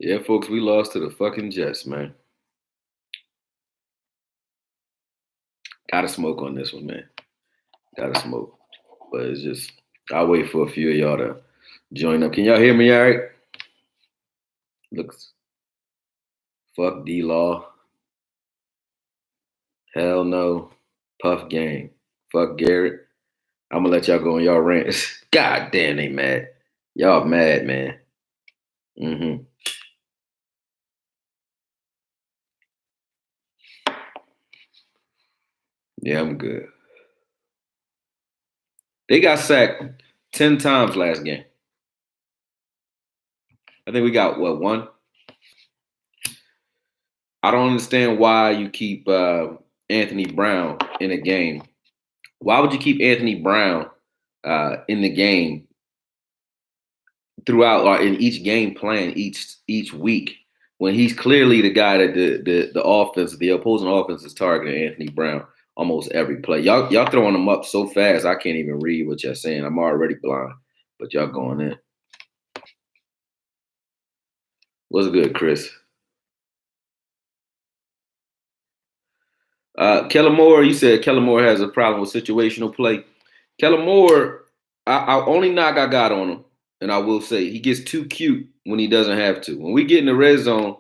Yeah, folks, we lost to the fucking Jets, man. Gotta smoke on this one, man. Gotta smoke. But it's just, I'll wait for a few of y'all to join up. Can y'all hear me all right? Looks, fuck D-Law. Hell no. Puff Gang. Fuck Garrett. I'm gonna let y'all go on y'all rants. God damn, they mad. Y'all mad, man. Mm-hmm. Yeah, I'm good. They got sacked 10 times last game. I think we got, what, one? I don't understand why you keep Anthony Brown in a game. Why would you keep Anthony Brown in the game throughout or in each game plan each week when he's clearly the guy that the offense, the opposing offense is targeting Anthony Brown almost every play. Y'all throwing him up so fast I can't even read what y'all saying. I'm already blind, but y'all going in. What's good, Chris? Kellen Moore, you said Kellen Moore has a problem with situational play. Kellen Moore, I only knock I got on him, and I will say he gets too cute when he doesn't have to. When we get in the red zone,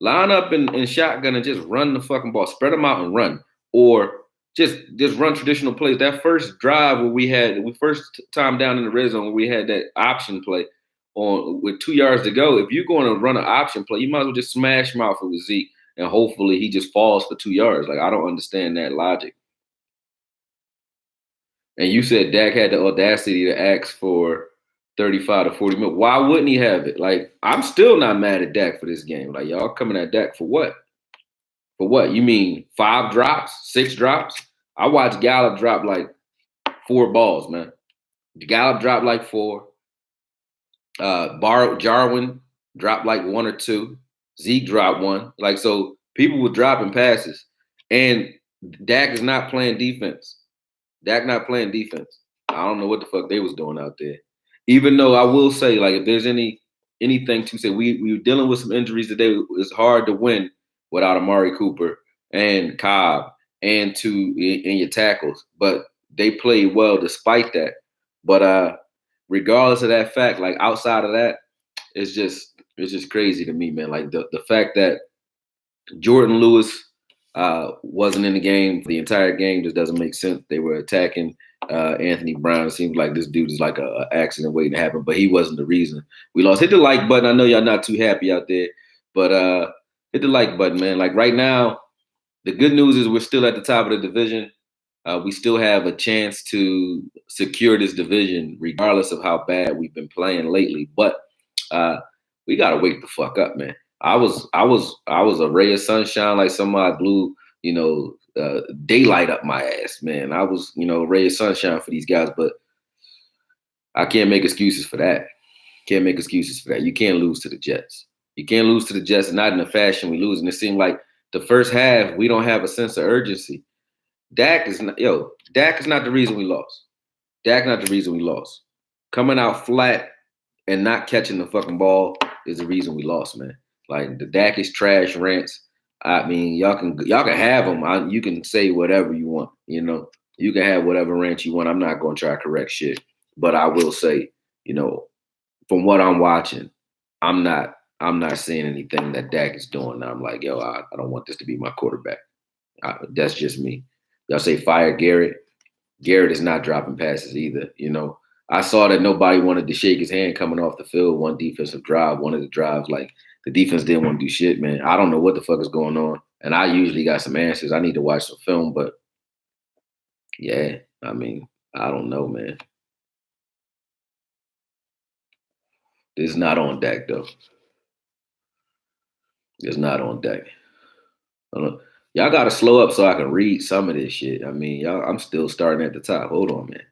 line up and shotgun and just run the fucking ball, spread them out and run, or just run traditional plays. That first drive where we first time down in the red zone where we had that option play on with 2 yards to go. If you're going to run an option play, you might as well just smash mouth it with Zeke. And hopefully he just falls for 2 yards. Like, I don't understand that logic. And you said Dak had the audacity to ask for 35 to 40 mil. Why wouldn't he have it? Like, I'm still not mad at Dak for this game. Like, y'all coming at Dak for what? For what? You mean 5 drops, 6 drops? I watched Gallup drop like 4 balls, man. Gallup dropped like 4. Jarwin dropped like 1 or 2. Zeke dropped 1. Like, so people were dropping passes. And Dak is not playing defense. Dak not playing defense. I don't know what the fuck they was doing out there. Even though I will say, like, if there's anything to say, we were dealing with some injuries today. It's hard to win without Amari Cooper and Cobb and in your tackles. But they played well despite that. But regardless of that fact, like outside of that, it's just crazy to me, man. Like the fact that Jordan Lewis wasn't in the game for the entire game just doesn't make sense. They were attacking Anthony Brown. It seems like this dude is like a accident waiting to happen, but he wasn't the reason we lost. Hit the like button. I know y'all not too happy out there, but hit the like button, man. Like right now, the good news is we're still at the top of the division. We still have a chance to secure this division, regardless of how bad we've been playing lately. But we gotta wake the fuck up, man. I was a ray of sunshine, like somebody blew, daylight up my ass, man. I was, a ray of sunshine for these guys, but I can't make excuses for that. Can't make excuses for that. You can't lose to the Jets. You can't lose to the Jets, not in the fashion we lose. And it seemed like the first half we don't have a sense of urgency. Dak is not the reason we lost. Dak not the reason we lost. Coming out flat and not catching the fucking ball is the reason we lost, man. Like the Dak is trash rants. I mean, y'all can have them. You can say whatever you want. You can have whatever rant you want. I'm not going to try to correct shit, but I will say, from what I'm watching, I'm not seeing anything that Dak is doing. I'm like, yo, I don't want this to be my quarterback. That's just me. Y'all say fire Garrett. Garrett is not dropping passes either. I saw that nobody wanted to shake his hand coming off the field. One defensive drive, one of the drives, like the defense didn't want to do shit, man. I don't know what the fuck is going on. And I usually got some answers. I need to watch some film, but yeah, I mean, I don't know, man. It's not on Dak, though. It's not on Dak. Y'all got to slow up so I can read some of this shit. I mean, I'm still starting at the top. Hold on, man.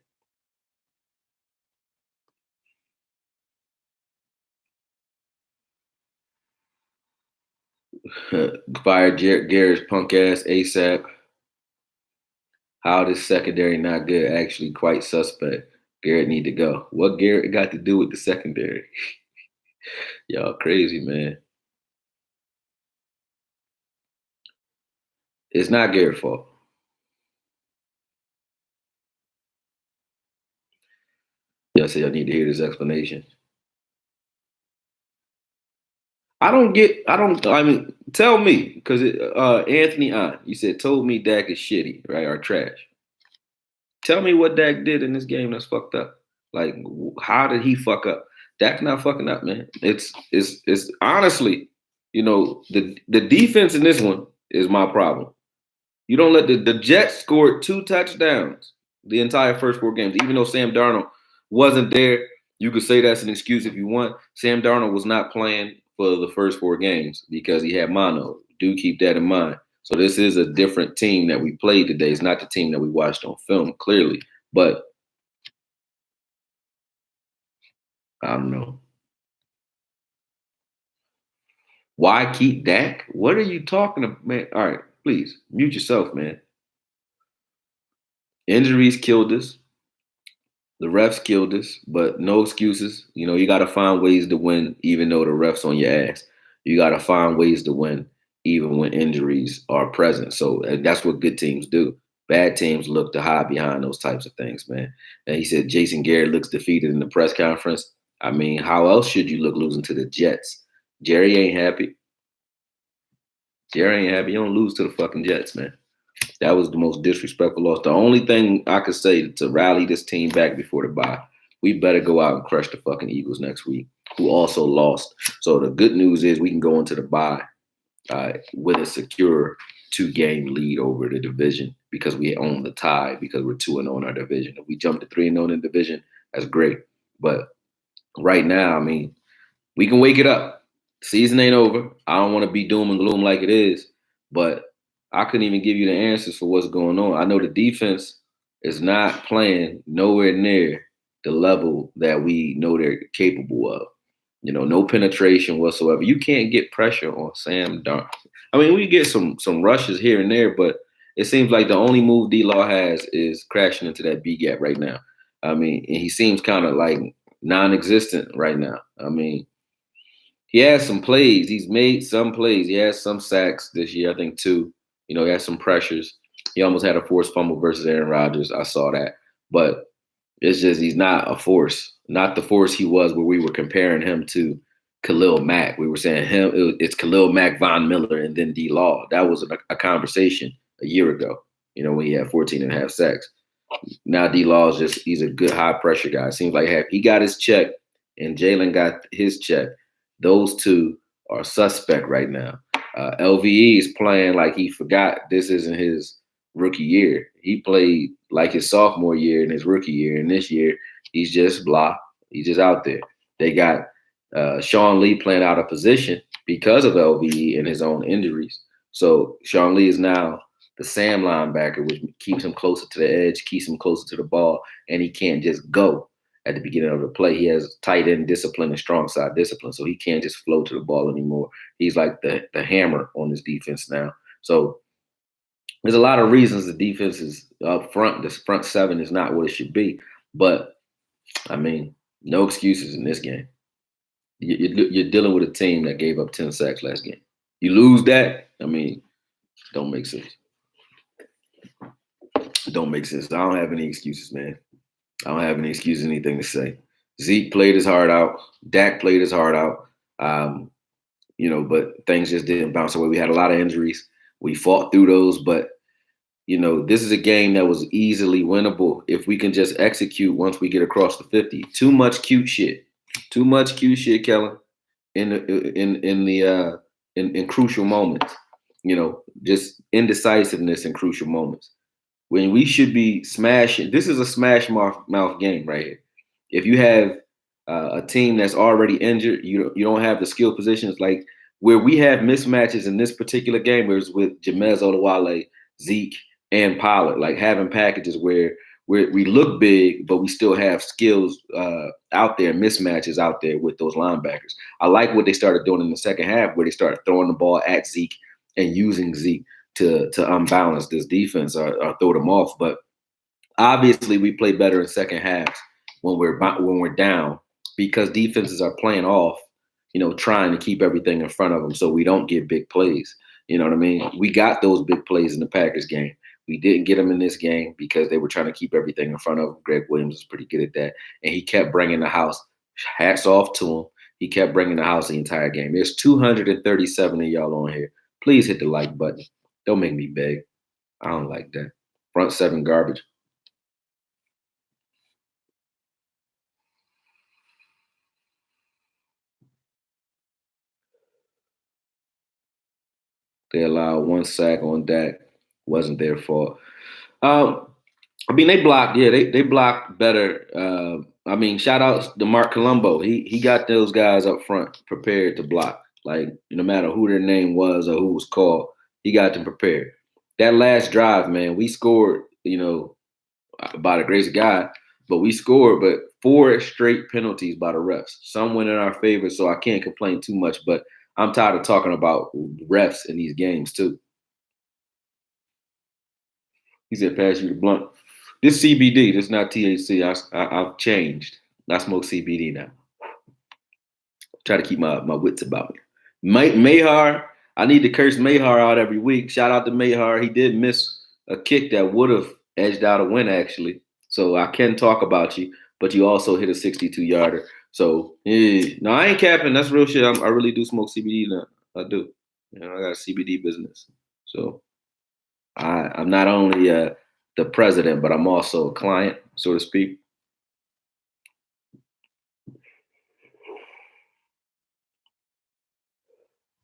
Fire Garrett's punk ass ASAP. How this secondary not good? Actually, quite suspect. Garrett need to go. What Garrett got to do with the secondary? Y'all crazy, man. It's not Garrett's fault. Yes, I need to hear this explanation. I mean, tell me, because Anthony on, you said, told me Dak is shitty, right, or trash. Tell me what Dak did in this game that's fucked up. Like, how did he fuck up? Dak's not fucking up, man. It's honestly, the defense in this one is my problem. You don't let the Jets scored 2 touchdowns the entire first 4 games, even though Sam Darnold wasn't there. You could say that's an excuse if you want. Sam Darnold was not playing for the first 4 games because he had mono. Do keep that in mind. So this is a different team that we played today. It's not the team that we watched on film, clearly. But I don't know. Why keep Dak? What are you talking about, man? All right, please mute yourself, man. Injuries killed us. The refs killed us, but no excuses. You got to find ways to win, even though the refs on your ass. You got to find ways to win, even when injuries are present. So that's what good teams do. Bad teams look to hide behind those types of things, man. And he said Jason Garrett looks defeated in the press conference. I mean, how else should you look losing to the Jets? Jerry ain't happy. Jerry ain't happy. You don't lose to the fucking Jets, man. That was the most disrespectful loss. The only thing I could say to rally this team back before the bye, we better go out and crush the fucking Eagles next week, who also lost. So the good news is we can go into the bye with a secure 2-game lead over the division because we own the tie because we're 2-0 in our division. If we jump to 3-0 in the division, that's great. But right now, I mean, we can wake it up. Season ain't over. I don't want to be doom and gloom like it is, but I couldn't even give you the answers for what's going on. I know the defense is not playing nowhere near the level that we know they're capable of. No penetration whatsoever. You can't get pressure on Sam Darnold. I mean, we get some rushes here and there, but it seems like the only move D-Law has is crashing into that B gap right now. I mean, and he seems kind of like non-existent right now. I mean, he has some plays. He's made some plays. He has some sacks this year, I think 2. He has some pressures. He almost had a forced fumble versus Aaron Rodgers. I saw that. But it's just he's not a force, not the force he was where we were comparing him to Khalil Mack. We were saying it's Khalil Mack, Von Miller, and then D-Law. That was a conversation a year ago, when he had 14 and a half sacks. Now D-Law is he's a good high pressure guy. It seems like he got his check and Jalen got his check. Those two are suspect right now. LVE is playing like he forgot this isn't his rookie year. He played like his sophomore year and his rookie year. And this year, he's just blah. He's just out there. They got Sean Lee playing out of position because of LVE and his own injuries. So Sean Lee is now the Sam linebacker, which keeps him closer to the edge, keeps him closer to the ball, and he can't just go at the beginning of the play. He has tight end discipline and strong side discipline, so he can't just flow to the ball anymore. He's like the hammer on this defense now. So there's a lot of reasons the defense is up front. This front 7 is not what it should be. But, I mean, no excuses in this game. You're dealing with a team that gave up 10 sacks last game. You lose that, I mean, don't make sense. Don't make sense. I don't have any excuses, man. I don't have any excuses, anything to say. Zeke played his heart out. Dak played his heart out. But things just didn't bounce away. We had a lot of injuries. We fought through those, but this is a game that was easily winnable if we can just execute once we get across the 50. Too much cute shit. Too much cute shit, Kellen, in crucial moments. Just indecisiveness in crucial moments. When we should be smashing, this is a smash mouth game right here. If you have a team that's already injured, you don't have the skill positions like where we have mismatches in this particular game, where it's with James Odewale, Zeke, and Pollard, like having packages where we look big, but we still have skills out there, mismatches out there with those linebackers. I like what they started doing in the second half, where they started throwing the ball at Zeke and using Zeke to unbalance this defense or throw them off. But obviously we play better in second halves when we're down because defenses are playing off, trying to keep everything in front of them so we don't get big plays. You know what I mean? We got those big plays in the Packers game. We didn't get them in this game because they were trying to keep everything in front of him. Greg Williams is pretty good at that. And he kept bringing the house. Hats off to him. He kept bringing the house the entire game. There's 237 of y'all on here. Please hit the like button. Don't make me beg. I don't like that. Front seven garbage. They allowed one sack on Dak. Wasn't their fault. I mean, they blocked. Yeah, they blocked better. I mean, shout out to Mark Colombo. He got those guys up front prepared to block. Like no matter who their name was or who was called, he got them prepared. That last drive, man, we scored. By the grace of God, but we scored. But 4 straight penalties by the refs. Some went in our favor, so I can't complain too much. But I'm tired of talking about refs in these games too. He said, "Pass you the blunt." This CBD. This is not THC. I've changed. I smoke CBD now. Try to keep my wits about me. Mayhar, I need to curse Mayhar out every week. Shout out to Mayhar. He did miss a kick that would have edged out a win, actually. So I can talk about you, but you also hit a 62-yarder. So, yeah. No, I ain't capping. That's real shit. I really do smoke CBD now. I do. I got a CBD business. So I'm not only the president, but I'm also a client, so to speak.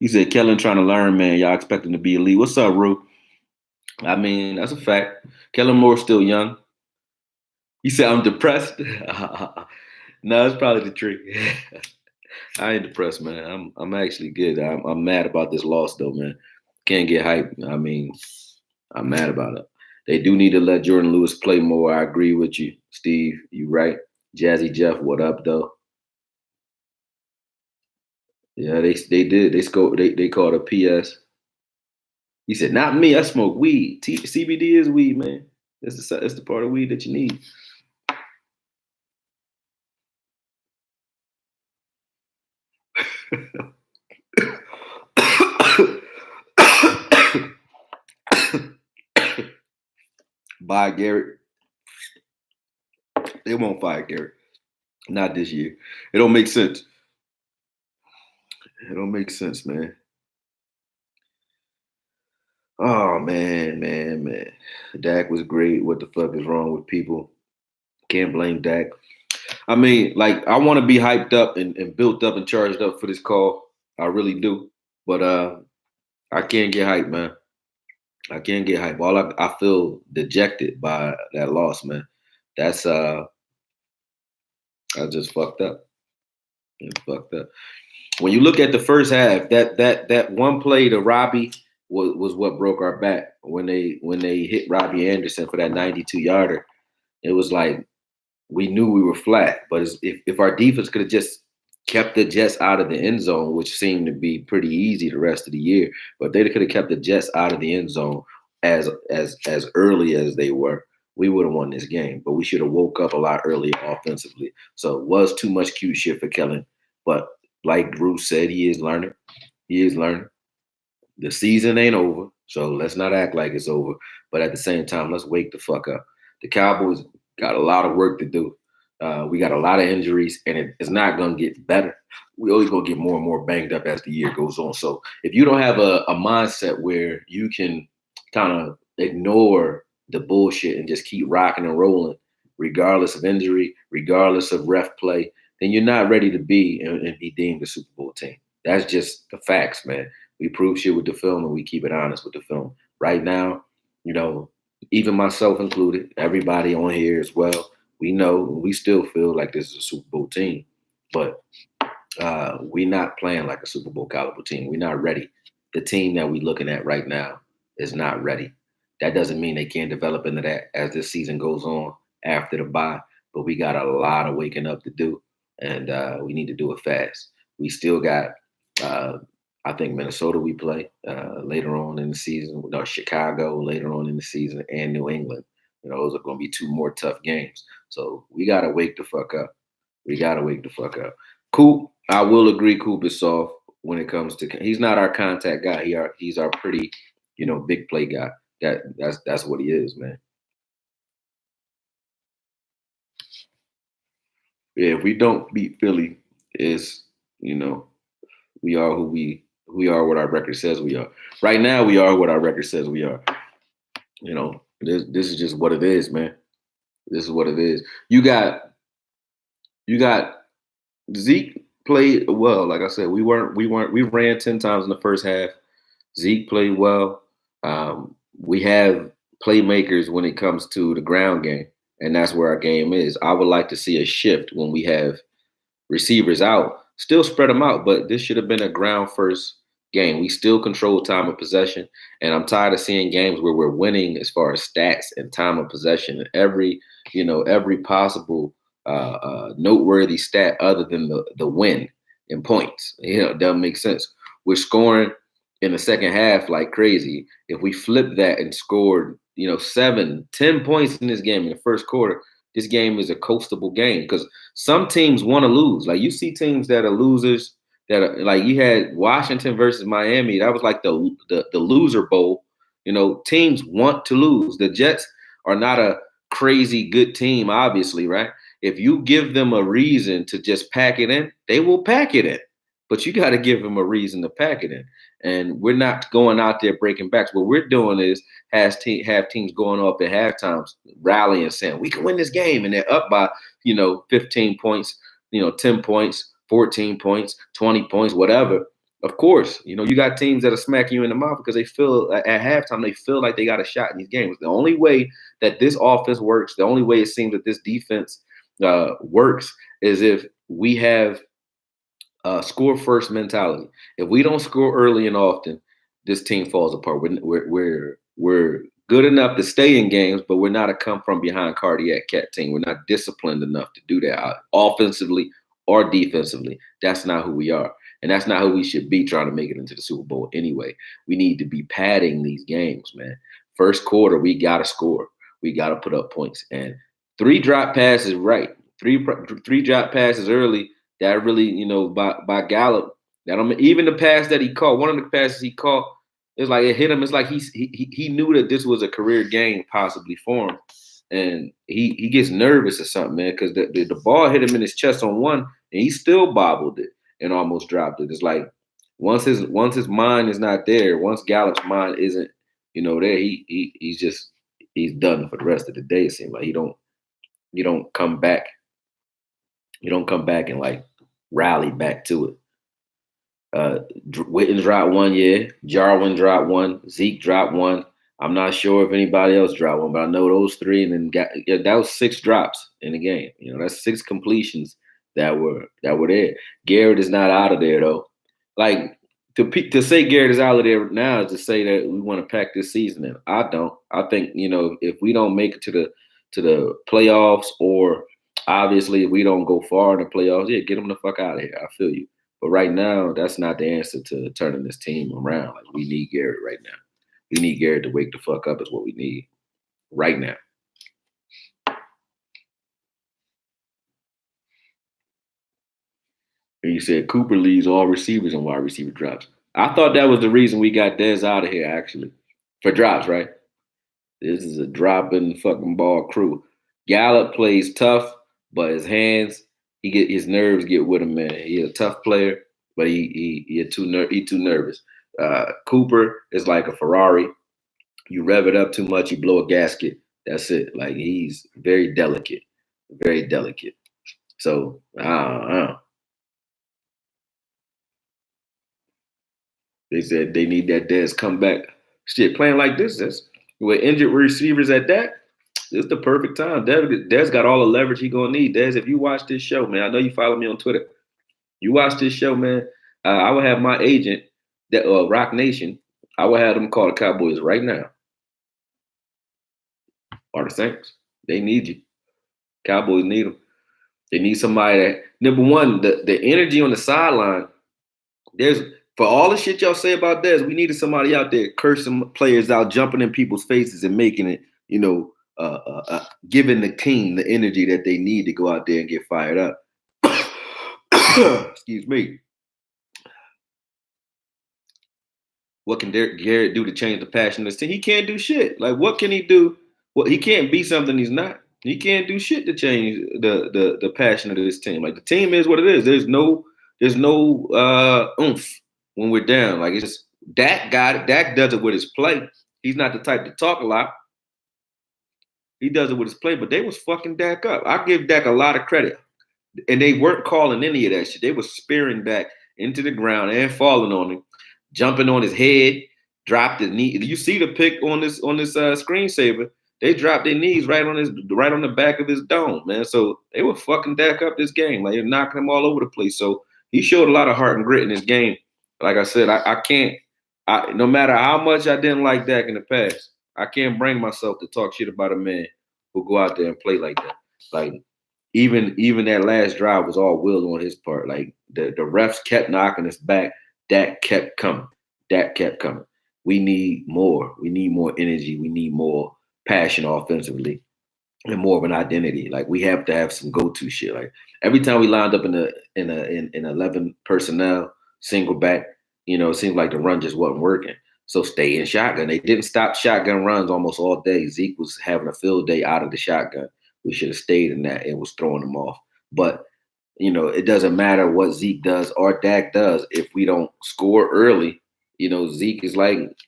He said, Kellen trying to learn, man. Y'all expect him to be elite. What's up, Rue? I mean, that's a fact. Kellen Moore's still young. He said, I'm depressed. No, it's probably the tree. I ain't depressed, man. I'm actually good. I'm mad about this loss, though, man. Can't get hyped. I mean, I'm mad about it. They do need to let Jordan Lewis play more. I agree with you, Steve. You right. Jazzy Jeff, what up, though? Yeah, they did. They scored. They called a PS. He said, "Not me. I smoke weed. CBD is weed, man. That's the part of weed that you need." Bye, Garrett. They won't fire Garrett. Not this year. It don't make sense. It don't make sense, man. Oh man. Dak was great. What the fuck is wrong with people? Can't blame Dak. I mean, like, I want to be hyped up and built up and charged up for this call. I really do. But I can't get hyped, man. I can't get hyped. I feel dejected by that loss, man. That's I just fucked up. It's fucked up. When you look at the first half, that one play to Robbie was what broke our back. When they hit Robbie Anderson for that 92-yarder, it was like we knew we were flat. But if our defense could have just kept the Jets out of the end zone, which seemed to be pretty easy the rest of the year, but they could have kept the Jets out of the end zone as early as they were, we would have won this game. But we should have woke up a lot earlier offensively. So it was too much cute shit for Kellen. But like Bruce said, he is learning. He is learning. The season ain't over, so let's not act like it's over. But at the same time, let's wake the fuck up. The Cowboys got a lot of work to do. We got a lot of injuries, and it's not going to get better. We always going to get more and more banged up as the year goes on. So if you don't have a mindset where you can kind of ignore the bullshit and just keep rocking and rolling, regardless of injury, regardless of ref play, then you're not ready to be and be deemed a Super Bowl team. That's just the facts, man. We prove shit with the film and we keep it honest with the film. Right now, even myself included, everybody on here as well, we know we still feel like this is a Super Bowl team, but we're not playing like a Super Bowl caliber team. We're not ready. The team that we're looking at right now is not ready. That doesn't mean they can't develop into that as this season goes on after the bye, but we got a lot of waking up to do, and we need to do it fast. We still got I think Minnesota we play later on in the season, or Chicago later on in the season, and New England. Those are going to be 2 more tough games. So we got to wake the fuck up. We got to wake the fuck up. Coop, I will agree, Coop is soft. when it comes to. He's not our contact guy. He's our pretty, big play guy. That's what he is, man. Yeah, if we don't beat Philly, we are who we are. What our record says we are. Right now, we are what our record says we are. This is just what it is, man. This is what it is. You got Zeke played well. Like I said, we ran 10 times in the first half. Zeke played well. We have playmakers when it comes to the ground game, and that's where our game is. I would like to see a shift when we have receivers out. Still spread them out, but this should have been a ground first game. We still control time of possession, and I'm tired of seeing games where we're winning as far as stats and time of possession. Every possible noteworthy stat other than the win in points. It doesn't make sense. We're scoring in the second half like crazy. If we flip that and scored, 7, 10 points in this game in the first quarter, this game is a coastable game because some teams want to lose. Like you see teams that are losers that are like you had Washington versus Miami. That was like the loser bowl. Teams want to lose. The Jets are not a crazy good team, obviously, right? If you give them a reason to just pack it in, they will pack it in. But you got to give them a reason to pack it in. And we're not going out there breaking backs. What we're doing is have teams going up at halftime, rallying, saying we can win this game, and they're up by 15 points, 10 points, 14 points, 20 points, whatever. Of course, you got teams that are smacking you in the mouth because they feel at halftime they feel like they got a shot in these games. The only way that this offense works, the only way it seems that this defense works is if we have score first mentality. If we don't score early and often, this team falls apart. We're good enough to stay in games, but we're not a come from behind cardiac cat team. We're not disciplined enough to do that offensively or defensively. That's not who we are. And that's not who we should be trying to make it into the Super Bowl anyway. We need to be padding these games, man. First quarter, we got to score. We got to put up points. And 3 drop passes, right. Three drop passes early. That really, by Gallup, even the pass that he caught, one of the passes he caught, it's like it hit him. It's like he knew that this was a career game possibly for him, and he gets nervous or something, man, because the ball hit him in his chest on one, and he still bobbled it and almost dropped it. It's like once his mind is not there, once Gallup's mind isn't, there, he's done for the rest of the day. It seems like you don't come back. You don't come back and like rally back to it. Witten dropped one, yeah. Jarwin dropped one. Zeke dropped one. I'm not sure if anybody else dropped one, but I know those 3. And then that was 6 drops in the game. That's 6 completions that were there. Garrett is not out of there though. Like to say Garrett is out of there now is to say that we want to pack this season in. I don't. I think if we don't make it to the playoffs, or obviously if we don't go far in the playoffs, yeah, get them the fuck out of here. I feel you. But right now, that's not the answer to turning this team around. Like we need Garrett right now. We need Garrett to wake the fuck up is what we need right now. And you said Cooper leads all receivers and wide receiver drops. I thought that was the reason we got Dez out of here, actually. For drops, right? This is a dropping fucking ball crew. Gallup plays tough, but his his nerves get with him, man. He's a tough player, but he too nervous. Cooper is like a Ferrari. You rev it up too much, you blow a gasket. That's it. Like he's very delicate, very delicate. So I don't know. They said they need that Dez come back. Shit, playing like this, with injured receivers at that, it's the perfect time. Dez got all the leverage he gonna need. Dez, if you watch this show, man, I know you follow me on Twitter. You watch this show, man. I would have my agent, that Rock Nation. I would have them call the Cowboys right now. Or the Saints. They need you. Cowboys need them. They need somebody that, number one, the energy on the sideline. There's for all the shit y'all say about Dez, we needed somebody out there cursing players out, jumping in people's faces and making it, giving the team the energy that they need to go out there and get fired up. Excuse me. What can Garrett do to change the passion of this team? He can't do shit. Like, what can he do? Well, he can't be something he's not. He can't do shit to change the passion of this team. Like, the team is what it is. There's no oomph when we're down. Like, it's just Dak got it. Dak does it with his play. He's not the type to talk a lot. He does it with his play, but they was fucking Dak up. I give Dak a lot of credit. And they weren't calling any of that shit. They were spearing Dak into the ground and falling on him, jumping on his head, dropped his knee. You see the pic on this screensaver. They dropped their knees right on the back of his dome, man. So they were fucking Dak up this game. Like, they're knocking him all over the place. So he showed a lot of heart and grit in this game. Like I said, I can't. No matter how much I didn't like Dak in the past, I can't bring myself to talk shit about a man who go out there and play like that. Like, even that last drive was all will on his part. Like, the refs kept knocking us back. Dak kept coming. Dak kept coming. We need more. We need more energy. We need more passion offensively and more of an identity. Like, we have to have some go-to shit. Like, every time we lined up in 11 personnel, single back, it seemed like the run just wasn't working. So stay in shotgun. They didn't stop shotgun runs almost all day. Zeke was having a field day out of the shotgun. We should have stayed in that. It was throwing them off. But, it doesn't matter what Zeke does or Dak does. If we don't score early, Zeke is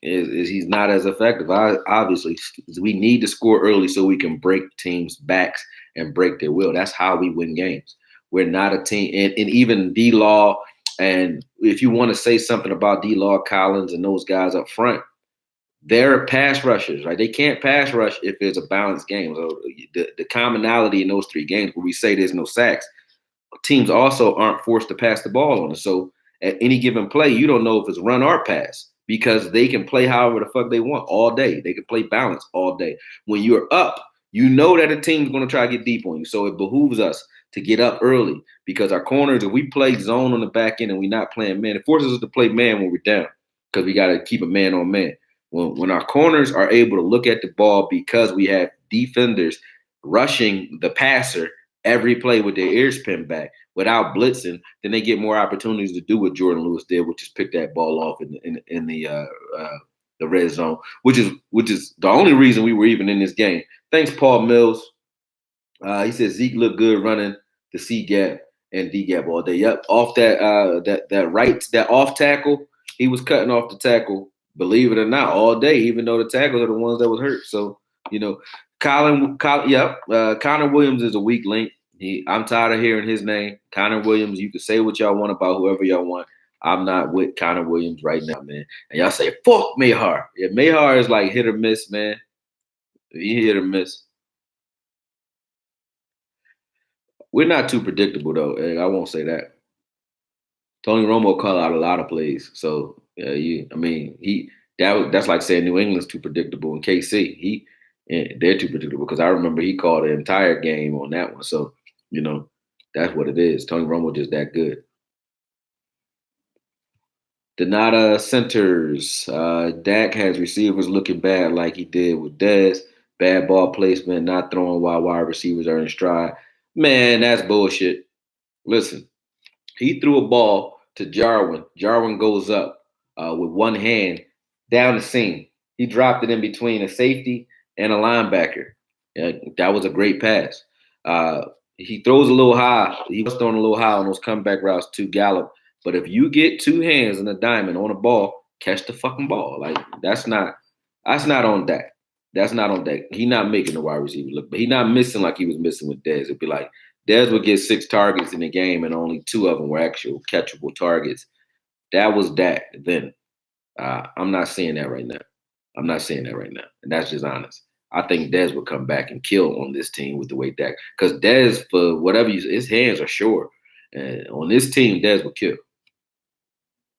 he's not as effective. Obviously, we need to score early so we can break teams' backs and break their will. That's how we win games. We're not a team. And even D-Law, and if you want to say something about D-Law, Collins, and those guys up front, they're pass rushers, right? They can't pass rush if there's a balanced game. So the commonality in those three games where we say there's no sacks, teams also aren't forced to pass the ball on us. So at any given play, you don't know if it's run or pass because they can play however the fuck they want all day. They can play balance all day. When you're up, you know that a team's going to try to get deep on you. So it behooves us to get up early because our corners, if we play zone on the back end and we're not playing man, it forces us to play man when we're down because we got to keep a man on man. When our corners are able to look at the ball because we have defenders rushing the passer every play with their ears pinned back without blitzing, then they get more opportunities to do what Jordan Lewis did, which is pick that ball off in the red zone, which is the only reason we were even in this game. Thanks, Paul Mills. He said Zeke looked good running the C gap and D gap all day. Yep, off that off tackle, he was cutting off the tackle. Believe it or not, all day, even though the tackles are the ones that was hurt. So, Connor Williams is a weak link. I'm tired of hearing his name. Connor Williams, you can say what y'all want about whoever y'all want. I'm not with Connor Williams right now, man. And y'all say, fuck Mayhar. Yeah, Mayhar is like hit or miss, man. He hit or miss. We're not too predictable, though. I won't say that. Tony Romo called out a lot of plays. So, that's like saying New England's too predictable in KC. They're too predictable because I remember he called the entire game on that one. So, that's what it is. Tony Romo just that good. Donata centers. Dak has receivers looking bad like he did with Dez. Bad ball placement, not throwing while wide receivers are in stride. Man, that's bullshit. Listen, he threw a ball to Jarwin. Jarwin goes up with one hand down the seam. He dropped it in between a safety and a linebacker. That was a great pass. He throws a little high. He was throwing a little high on those comeback routes to Gallup. But if you get two hands in a diamond on a ball, catch the fucking ball. Like, that's not on Dak. That's not on Dak. He's not making the wide receiver look, but he's not missing like he was missing with Dez. It'd be like Dez would get 6 targets in the game and only 2 of them were actual catchable targets. That was Dak then. I'm not seeing that right now. I'm not saying that right now. And that's just honest. I think Dez would come back and kill on this team with the way Dak. Because Dez, for whatever his hands are short. And on this team, Dez would kill.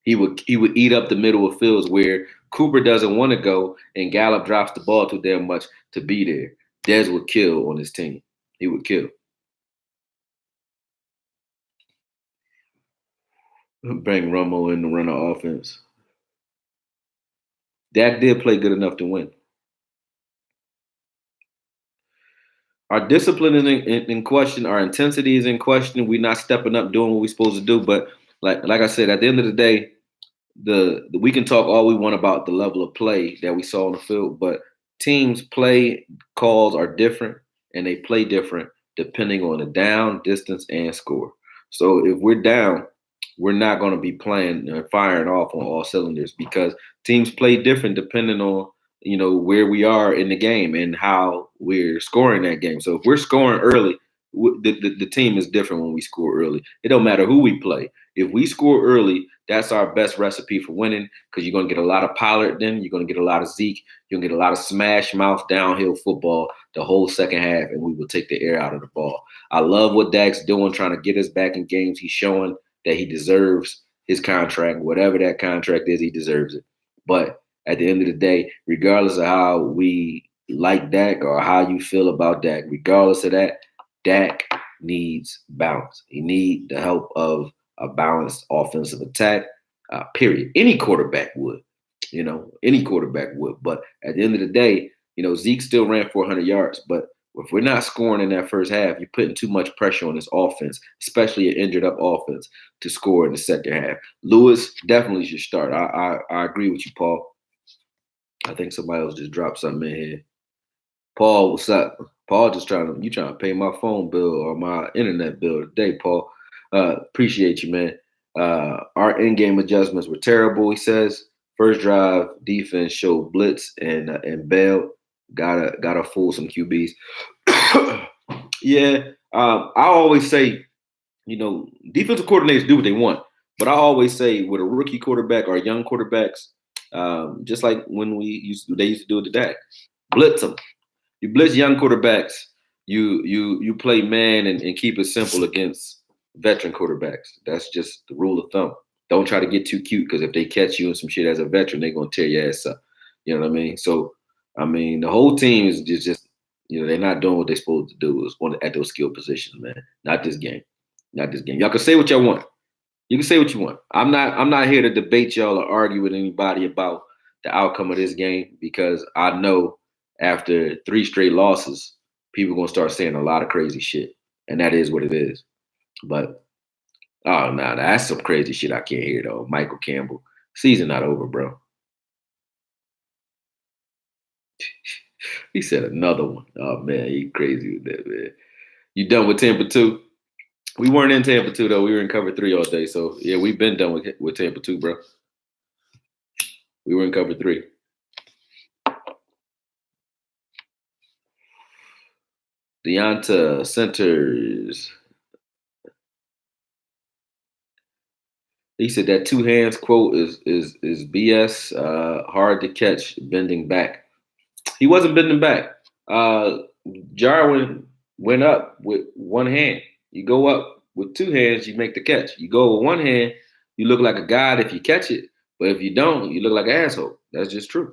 He would eat up the middle of fields where Cooper doesn't want to go and Gallup drops the ball too damn much to be there. Dez would kill on this team. He would kill. Bring Romo in to run the offense. Dak did play good enough to win. Our discipline is in question. Our intensity is in question. We're not stepping up doing what we're supposed to do. But like I said, at the end of the day, we can talk all we want about the level of play that we saw on the field, but teams play calls are different and they play different depending on the down, distance, and score. So if we're down, we're not going to be playing firing off on all cylinders because teams play different depending on where we are in the game and how we're scoring that game. So if we're scoring early, the team is different when we score early. It don't matter who we play. If we score early, that's our best recipe for winning because you're going to get a lot of Pollard then. You're going to get a lot of Zeke. You're going to get a lot of smash mouth downhill football the whole second half, and we will take the air out of the ball. I love what Dak's doing, trying to get us back in games. He's showing that he deserves his contract. Whatever that contract is, he deserves it. But at the end of the day, regardless of how we like Dak or how you feel about Dak, regardless of that, Dak needs balance. He needs the help of a balanced offensive attack, period. Any quarterback would, any quarterback would. But at the end of the day, Zeke still ran 400 yards. But if we're not scoring in that first half, you're putting too much pressure on this offense, especially an injured up offense, to score in the second half. Lewis definitely should start. I agree with you, Paul. I think somebody else just dropped something in here. Paul, what's up? Paul just trying to pay my phone bill or my internet bill today, Paul. Appreciate you, man. Our in-game adjustments were terrible, he says. First drive defense showed blitz and bailed. Gotta fool some QBs. Yeah, I always say, defensive coordinators do what they want, but I always say with a rookie quarterback or young quarterbacks, just like when they used to do it to Dak, blitz them. You blitz young quarterbacks. You play man and keep it simple against veteran quarterbacks. That's just the rule of thumb. Don't try to get too cute because if they catch you in some shit as a veteran, they're gonna tear your ass up. You know what I mean? So the whole team is just they're not doing what they're supposed to do. Is at those skill positions, man. Not this game. Not this game. Y'all can say what y'all want. You can say what you want. I'm not here to debate y'all or argue with anybody about the outcome of this game because I know after 3 straight losses, people are gonna start saying a lot of crazy shit. And that is what it is. But oh no, that's some crazy shit I can't hear though. Michael Campbell. Season not over, bro. He said another one. Oh man, he crazy with that, man. You done with Tampa 2? We weren't in Tampa 2 though. We were in cover 3 all day. So yeah, we've been done with Tampa 2, bro. We were in cover 3. Deonta centers. He said that 2 hands quote is BS. Hard to catch bending back. He wasn't bending back. Jarwin went up with 1 hand. You go up with 2 hands, you make the catch. You go with 1 hand, you look like a god if you catch it. But if you don't, you look like an asshole. That's just true.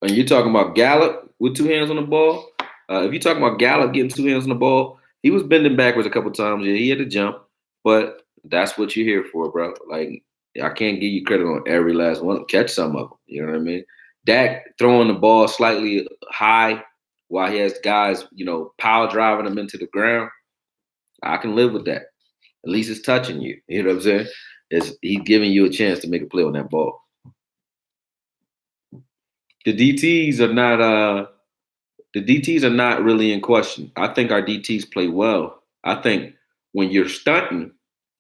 And you're talking about Gallup with 2 hands on the ball. If you're talking about Gallup getting 2 hands on the ball, he was bending backwards a couple times. Yeah, he had to jump, but that's what you're here for, bro. Like, I can't give you credit on every last one. Catch some of them. You know what I mean? Dak throwing the ball slightly high while he has guys, power driving him into the ground. I can live with that. At least it's touching you. You know what I'm saying? He's giving you a chance to make a play on that ball. The DTs are not really in question. I think our DTs play well. I think when you're stunting,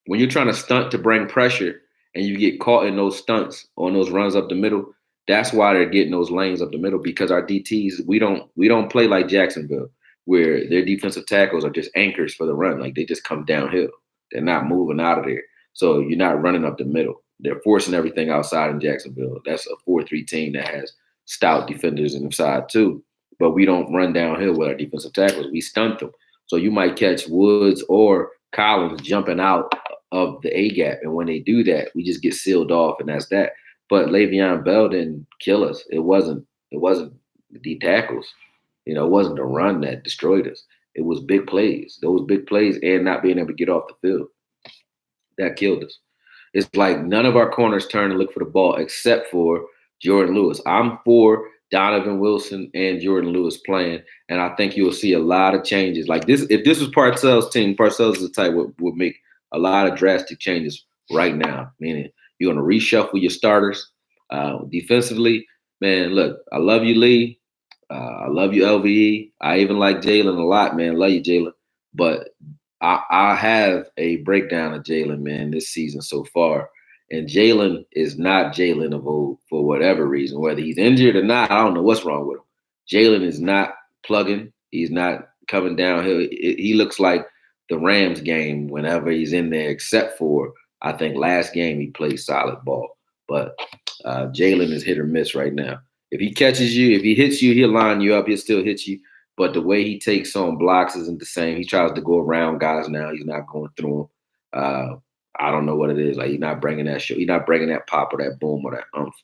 when you're trying to stunt to bring pressure and you get caught in those stunts on those runs up the middle, that's why they're getting those lanes up the middle because our DTs, we don't play like Jacksonville where their defensive tackles are just anchors for the run. Like they just come downhill. They're not moving out of there. So you're not running up the middle. They're forcing everything outside in Jacksonville. That's a 4-3 team that has stout defenders inside too. But we don't run downhill with our defensive tackles. We stunt them. So you might catch Woods or Collins jumping out of the A gap. And when they do that, we just get sealed off and that's that. But Le'Veon Bell didn't kill us. It wasn't the tackles. It wasn't the run that destroyed us. It was big plays. Those big plays and not being able to get off the field. That killed us. It's like none of our corners turn and look for the ball except for Jordan Lewis. I'm for Donovan Wilson and Jordan Lewis playing, and I think you'll see a lot of changes. Like this, if this was Parcells' team, Parcells is the type would make a lot of drastic changes right now. Meaning You're going to reshuffle your starters. Defensively, man, look, I love you, Lee. I love you, LVE. I even like Jalen a lot, man. Love you, Jalen. But I have a breakdown of Jalen, man, this season so far. And Jalen is not Jalen of old for whatever reason. Whether he's injured or not, I don't know what's wrong with him. Jalen is not plugging. He's not coming downhill. He looks like the Rams game whenever he's in there, except for, I think, last game he played solid ball. But Jalen is hit or miss right now. If he catches you, if he hits you, he'll line you up. He'll still hit you. But the way he takes on blocks isn't the same. He tries to go around guys now. He's not going through them. I don't know what it is. Like, he's not bringing that show. He's not bringing that pop or that boom or that umph.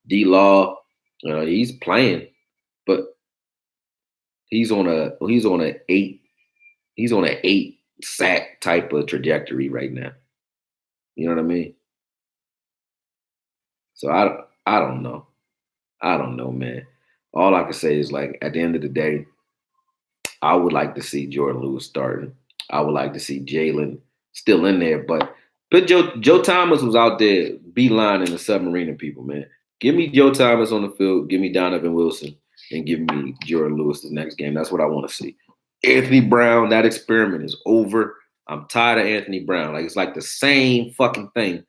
D-Law, he's playing, but he's on an eight sack type of trajectory right now. You know what I mean? So I don't know. I don't know, man. All I can say is, like, at the end of the day, I would like to see Jordan Lewis starting. I would like to see Jalen still in there, but Joe Thomas was out there beelining the submarine of people, man. Give me Joe Thomas on the field. Give me Donovan Wilson, and give me Jordan Lewis the next game. That's what I want to see. Anthony Brown, that experiment is over. I'm tired of Anthony Brown. Like, it's like the same fucking thing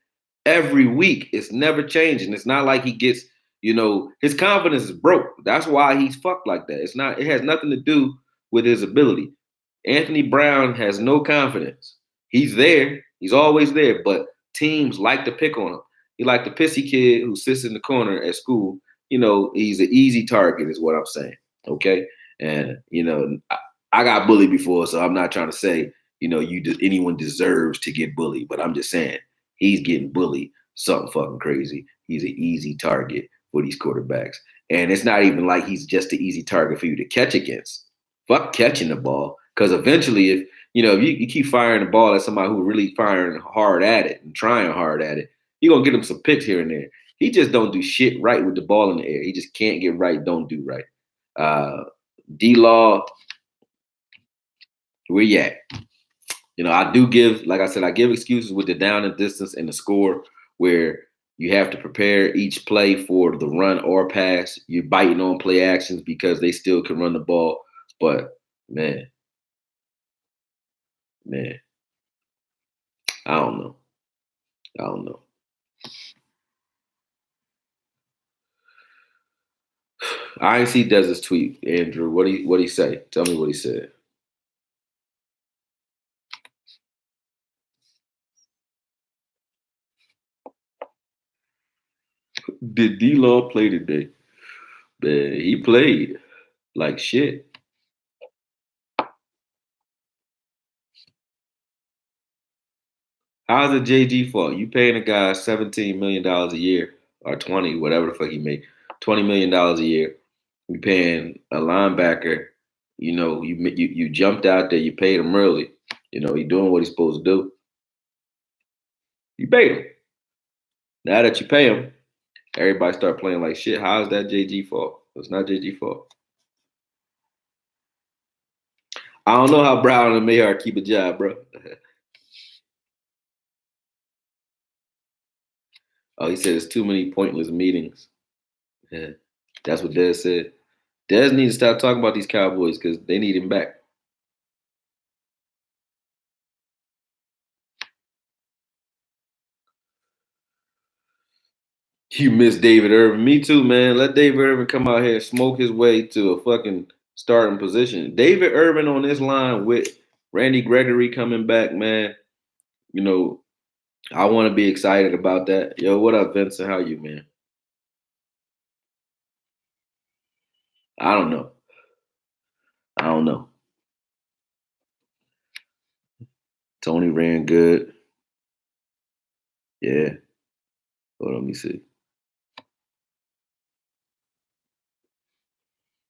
every week. It's never changing. It's not like he gets, his confidence is broke. That's why he's fucked like that. It has nothing to do with his ability. Anthony Brown has no confidence. He's there. He's always there, but teams like to pick on him. He like the pissy kid who sits in the corner at school. He's an easy target is what I'm saying. Okay. And, I got bullied before, so I'm not trying to say, anyone deserves to get bullied, but I'm just saying he's getting bullied. Something fucking crazy. He's an easy target for these quarterbacks. And it's not even like he's just an easy target for you to catch against. Fuck catching the ball. Because eventually, if you keep firing the ball at somebody who really firing hard at it and trying hard at it, you're going to get him some picks here and there. He just don't do shit right with the ball in the air. He just can't get right, don't do right. D-Law, where you at? I do give, like I said, I give excuses with the down and distance and the score where you have to prepare each play for the run or pass. You're biting on play actions because they still can run the ball. But, man, I don't know. I ain't see Dez's tweet, Andrew. What he say? Tell me what he said. Did D-Law play today? Man, he played like shit. How's it JG fault? You paying a guy $17 million a year or 20, whatever the fuck he make, $20 million a year. You paying a linebacker, you jumped out there, you paid him early. He doing what he's supposed to do. You paid him. Now that you pay him, everybody start playing like shit. How is that JG fault? It's not JG fault. I don't know how Brown and Mayhart keep a job, bro. Oh, he said it's too many pointless meetings. Yeah, that's what Dez said. Dez needs to stop talking about these Cowboys because they need him back. You miss David Irvin. Me too, man. Let David Irvin come out here and smoke his way to a fucking starting position. David Irvin on this line with Randy Gregory coming back, man. I want to be excited about that. Yo, what up, Vincent? How you, man? I don't know. Tony ran good. Yeah. Hold on, let me see.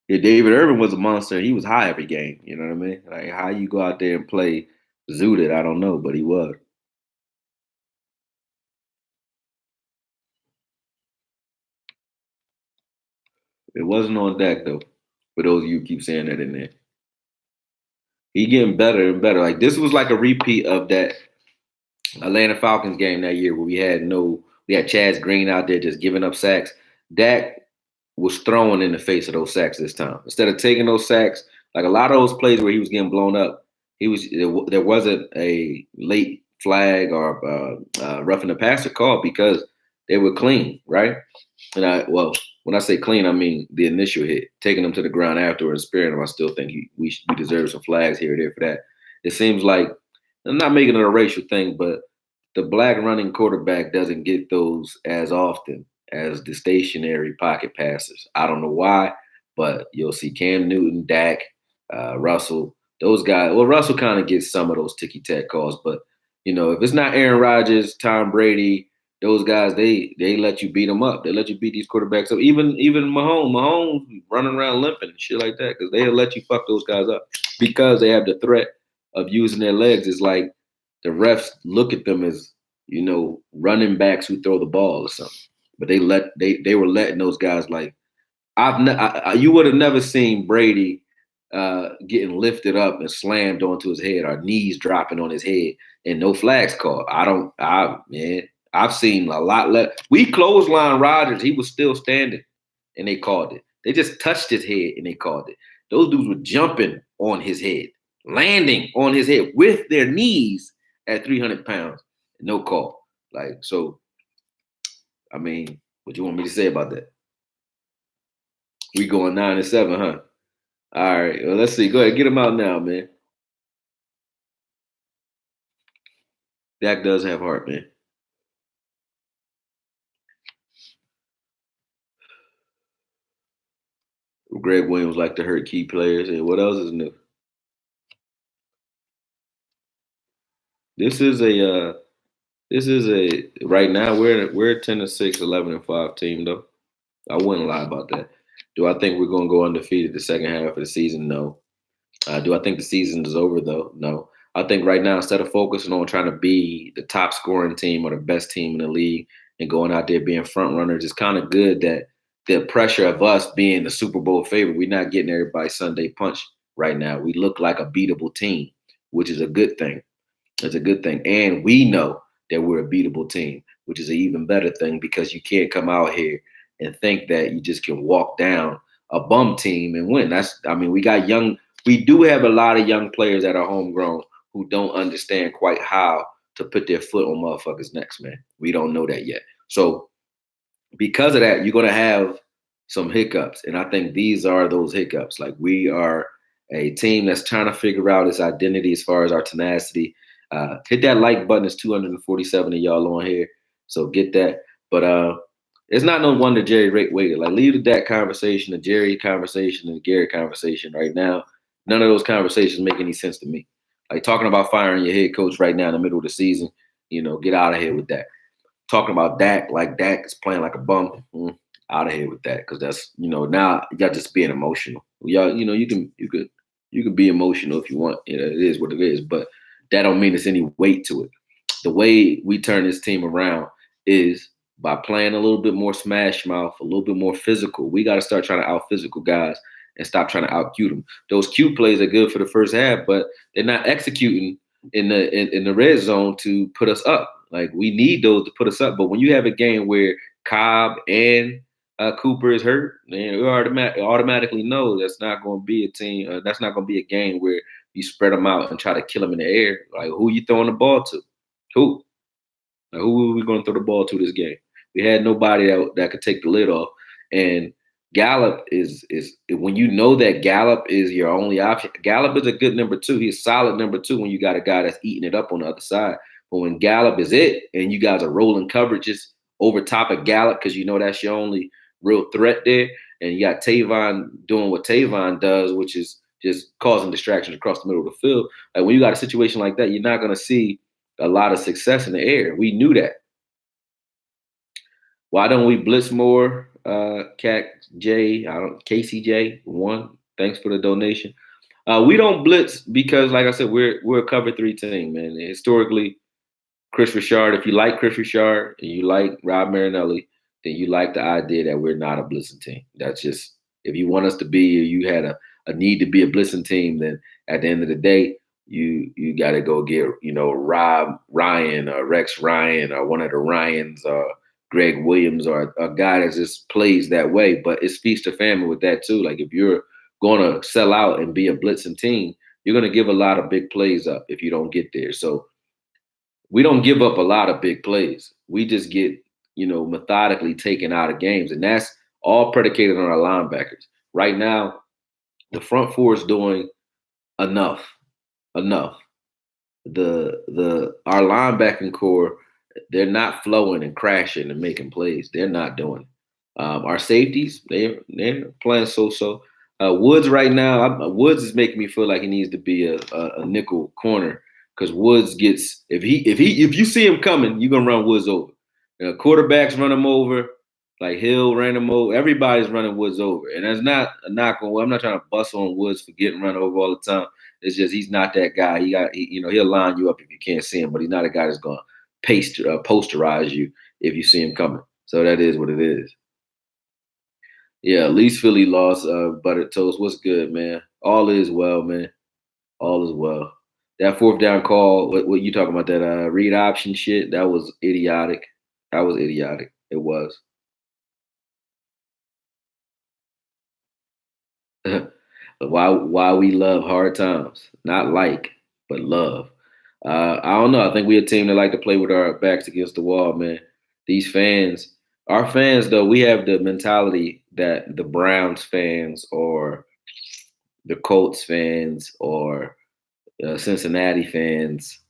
Yeah, David Irvin was a monster. He was high every game. You know what I mean? Like, how you go out there and play zooted, I don't know, but he was. It wasn't on deck though. For those of you who keep saying that in there, he getting better and better. Like, this was like a repeat of that Atlanta Falcons game that year where we had Chaz Green out there just giving up sacks. Dak was throwing in the face of those sacks this time. Instead of taking those sacks, like a lot of those plays where he was getting blown up, there wasn't a late flag or roughing the passer call because they were clean, right? And when I say clean, I mean the initial hit, taking them to the ground afterwards, sparing them. I still think we deserve some flags here or there for that. It seems like I'm not making it a racial thing, but the black running quarterback doesn't get those as often as the stationary pocket passers. I don't know why, but you'll see Cam Newton, Dak, Russell, those guys. Well, Russell kind of gets some of those ticky tack calls, but if it's not Aaron Rodgers, Tom Brady, those guys, they let you beat them up. They let you beat these quarterbacks up. Even Mahomes running around limping and shit like that because they'll let you fuck those guys up because they have the threat of using their legs. It's like the refs look at them as running backs who throw the ball or something. But they were letting those guys like you would have never seen Brady getting lifted up and slammed onto his head or knees dropping on his head and no flags called. I've seen a lot less. We clothesline Rodgers, he was still standing and they called it. They just touched his head and they called it. Those dudes were jumping on his head, landing on his head with their knees at 300 pounds. No call. Like, so, I mean, what you want me to say about that? We going 9-7, huh? All right. Well, let's see. Go ahead. Get him out now, man. Dak does have heart, man. Greg Williams like to hurt key players. And what else is new? This is a right now we're a 10-6, 11-5 team though. I wouldn't lie about that. Do I think we're gonna go undefeated the second half of the season? No. Do I think the season is over though? No. I think right now, instead of focusing on trying to be the top scoring team or the best team in the league and going out there being front runners, it's kind of good that the pressure of us being the Super Bowl favorite, we're not getting everybody Sunday punch right now. We look like a beatable team, which is a good thing. It's a good thing. And we know that we're a beatable team, which is an even better thing because you can't come out here and think that you just can walk down a bum team and win. We do have a lot of young players that are homegrown who don't understand quite how to put their foot on motherfuckers' necks, man. We don't know that yet. So because of that, you're going to have some hiccups. And I think these are those hiccups. Like, we are a team that's trying to figure out its identity as far as our tenacity. Hit that like button. It's 247 of y'all on here. So get that. But it's not no wonder Jerry waited. Like, leave that conversation, the Jerry conversation, and the Gary conversation right now. None of those conversations make any sense to me. Like, talking about firing your head coach right now in the middle of the season, get out of here with that. Talking about Dak like Dak is playing like a bum, out of here with that, because that's now y'all just being emotional. Y'all, you can be emotional if you want. It is what it is, but that don't mean there's any weight to it. The way we turn this team around is by playing a little bit more smash mouth, a little bit more physical. We got to start trying to out physical guys and stop trying to out cute them. Those cute plays are good for the first half, but they're not executing in the red zone to put us up. Like, we need those to put us up. But when you have a game where Cobb and Cooper is hurt, man, we automatically know that's not going to be a team. That's not going to be a game where you spread them out and try to kill them in the air. Like, who you throwing the ball to? Who? Like, who are we going to throw the ball to this game? We had nobody that could take the lid off. And Gallup is when you know that Gallup is your only option. Gallup is a good number two. He's a solid number two when you got a guy that's eating it up on the other side. But when Gallup is it, and you guys are rolling coverages over top of Gallup because that's your only real threat there, and you got Tavon doing what Tavon does, which is just causing distractions across the middle of the field. Like, when you got a situation like that, you're not going to see a lot of success in the air. We knew that. Why don't we blitz more? KCJ1, thanks for the donation. We don't blitz because, like I said, we're a cover 3 team, man. And historically, Chris Richard, if you like Chris Richard and you like Rob Marinelli, then you like the idea that we're not a blitzing team. That's just, if you want us to be, or you had a need to be a blitzing team, then at the end of the day, you got to go get Rob Ryan or Rex Ryan or one of the Ryans or Greg Williams or a guy that just plays that way. But it speaks to family with that too. Like if you're going to sell out and be a blitzing team, you're going to give a lot of big plays up if you don't get there. So we don't give up a lot of big plays. We just get methodically taken out of games, and that's all predicated on our linebackers. Right now, the front four is doing enough. Enough. The our linebacking core, they're not flowing and crashing and making plays. They're not doing it. Our safeties, they're playing so. Woods right now, Woods is making me feel like he needs to be a nickel corner because Woods gets if you see him coming, you're gonna run Woods over. Quarterbacks run him over, like Hill ran him over. Everybody's running Woods over, and that's not a knock on. I'm not trying to bust on Woods for getting run over all the time. It's just he's not that guy. He'll line you up if you can't see him, but he's not a guy that's gonna posterize you if you see him coming. So that is what it is. Yeah, at least Philly lost. Buttered toast. What's good, man? All is well, man. All is well. That fourth down call, what you talking about? That read option shit. That was idiotic. That was idiotic. It was. Why we love hard times, not like, but love. I don't know. I think we're a team that like to play with our backs against the wall, man. These fans, our fans, though, we have the mentality that the Browns fans or the Colts fans or Cincinnati fans,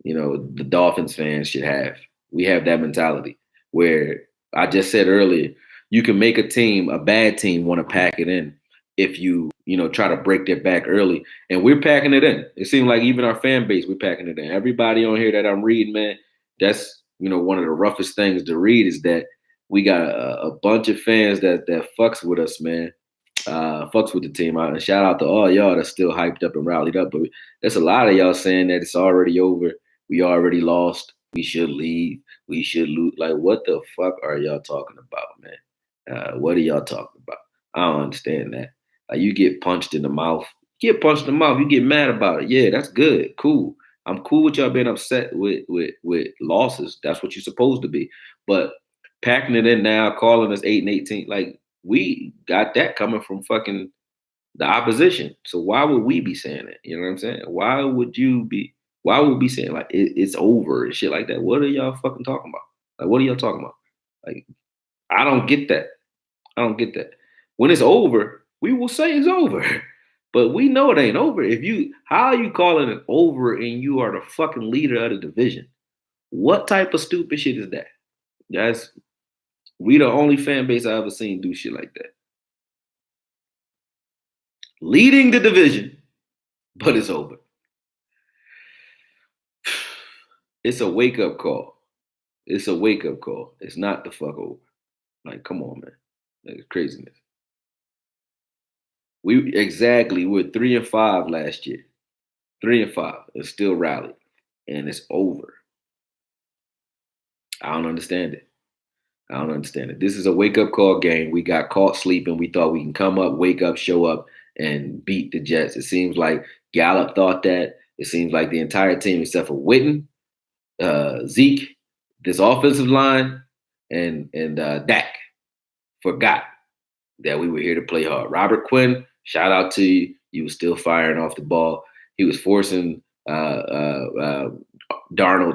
the Dolphins fans should have. We have that mentality where I just said earlier, you can make a team, a bad team, want to pack it in if you try to break their back early. And we're packing it in. It seems like even our fan base, we're packing it in. Everybody on here that I'm reading, man, that's one of the roughest things to read is that we got a bunch of fans that fucks with us, man. Fucks with the team. And shout out to all y'all that's still hyped up and rallied up. But there's a lot of y'all saying that it's already over. We already lost. We should leave. We should lose. Like, what the fuck are y'all talking about, man? What are y'all talking about? I don't understand that. Like, you get punched in the mouth. Get punched in the mouth. You get mad about it. Yeah, that's good. Cool. I'm cool with y'all being upset with losses. That's what you're supposed to be. But packing it in now, calling us 8-18, like we got that coming from fucking the opposition. So why would we be saying it? You know what I'm saying? Why would we be saying like it's over and shit like that? What are y'all fucking talking about? Like, what are y'all talking about? Like, I don't get that. I don't get that. When it's over, we will say it's over. But we know it ain't over. How are you calling it over and you are the fucking leader of the division? What type of stupid shit is that? That's we the only fan base I ever seen do shit like that. Leading the division, but it's over. It's a wake up call. It's a wake up call. It's not the fuck over. Like, come on, man. That's craziness. We're 3-5 last year. 3-5. It's still rallied. And it's over. I don't understand it. I don't understand it. This is a wake up call game. We got caught sleeping. We thought we can come up, wake up, show up, and beat the Jets. It seems like Gallup thought that. It seems like the entire team, except for Witten, Zeke, this offensive line, and Dak, forgot that we were here to play hard. Robert Quinn, shout out to you. You was still firing off the ball. He was forcing Darnold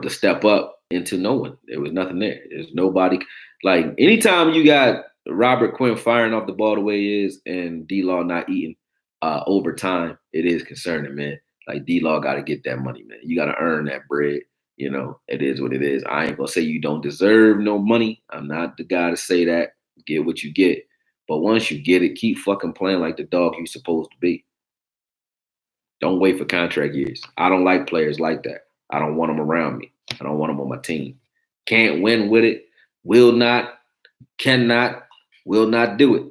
to step up into no one. There was nothing there. There's nobody. Like, anytime you got Robert Quinn firing off the ball the way he is and D-Law not eating over time, it is concerning, man. Like, D-Law got to get that money, man. You got to earn that bread. It is what it is. I ain't going to say you don't deserve no money. I'm not the guy to say that. Get what you get. But once you get it, keep fucking playing like the dog you're supposed to be. Don't wait for contract years. I don't like players like that. I don't want them around me. I don't want them on my team. Can't win with it. Will not, cannot, will not do it.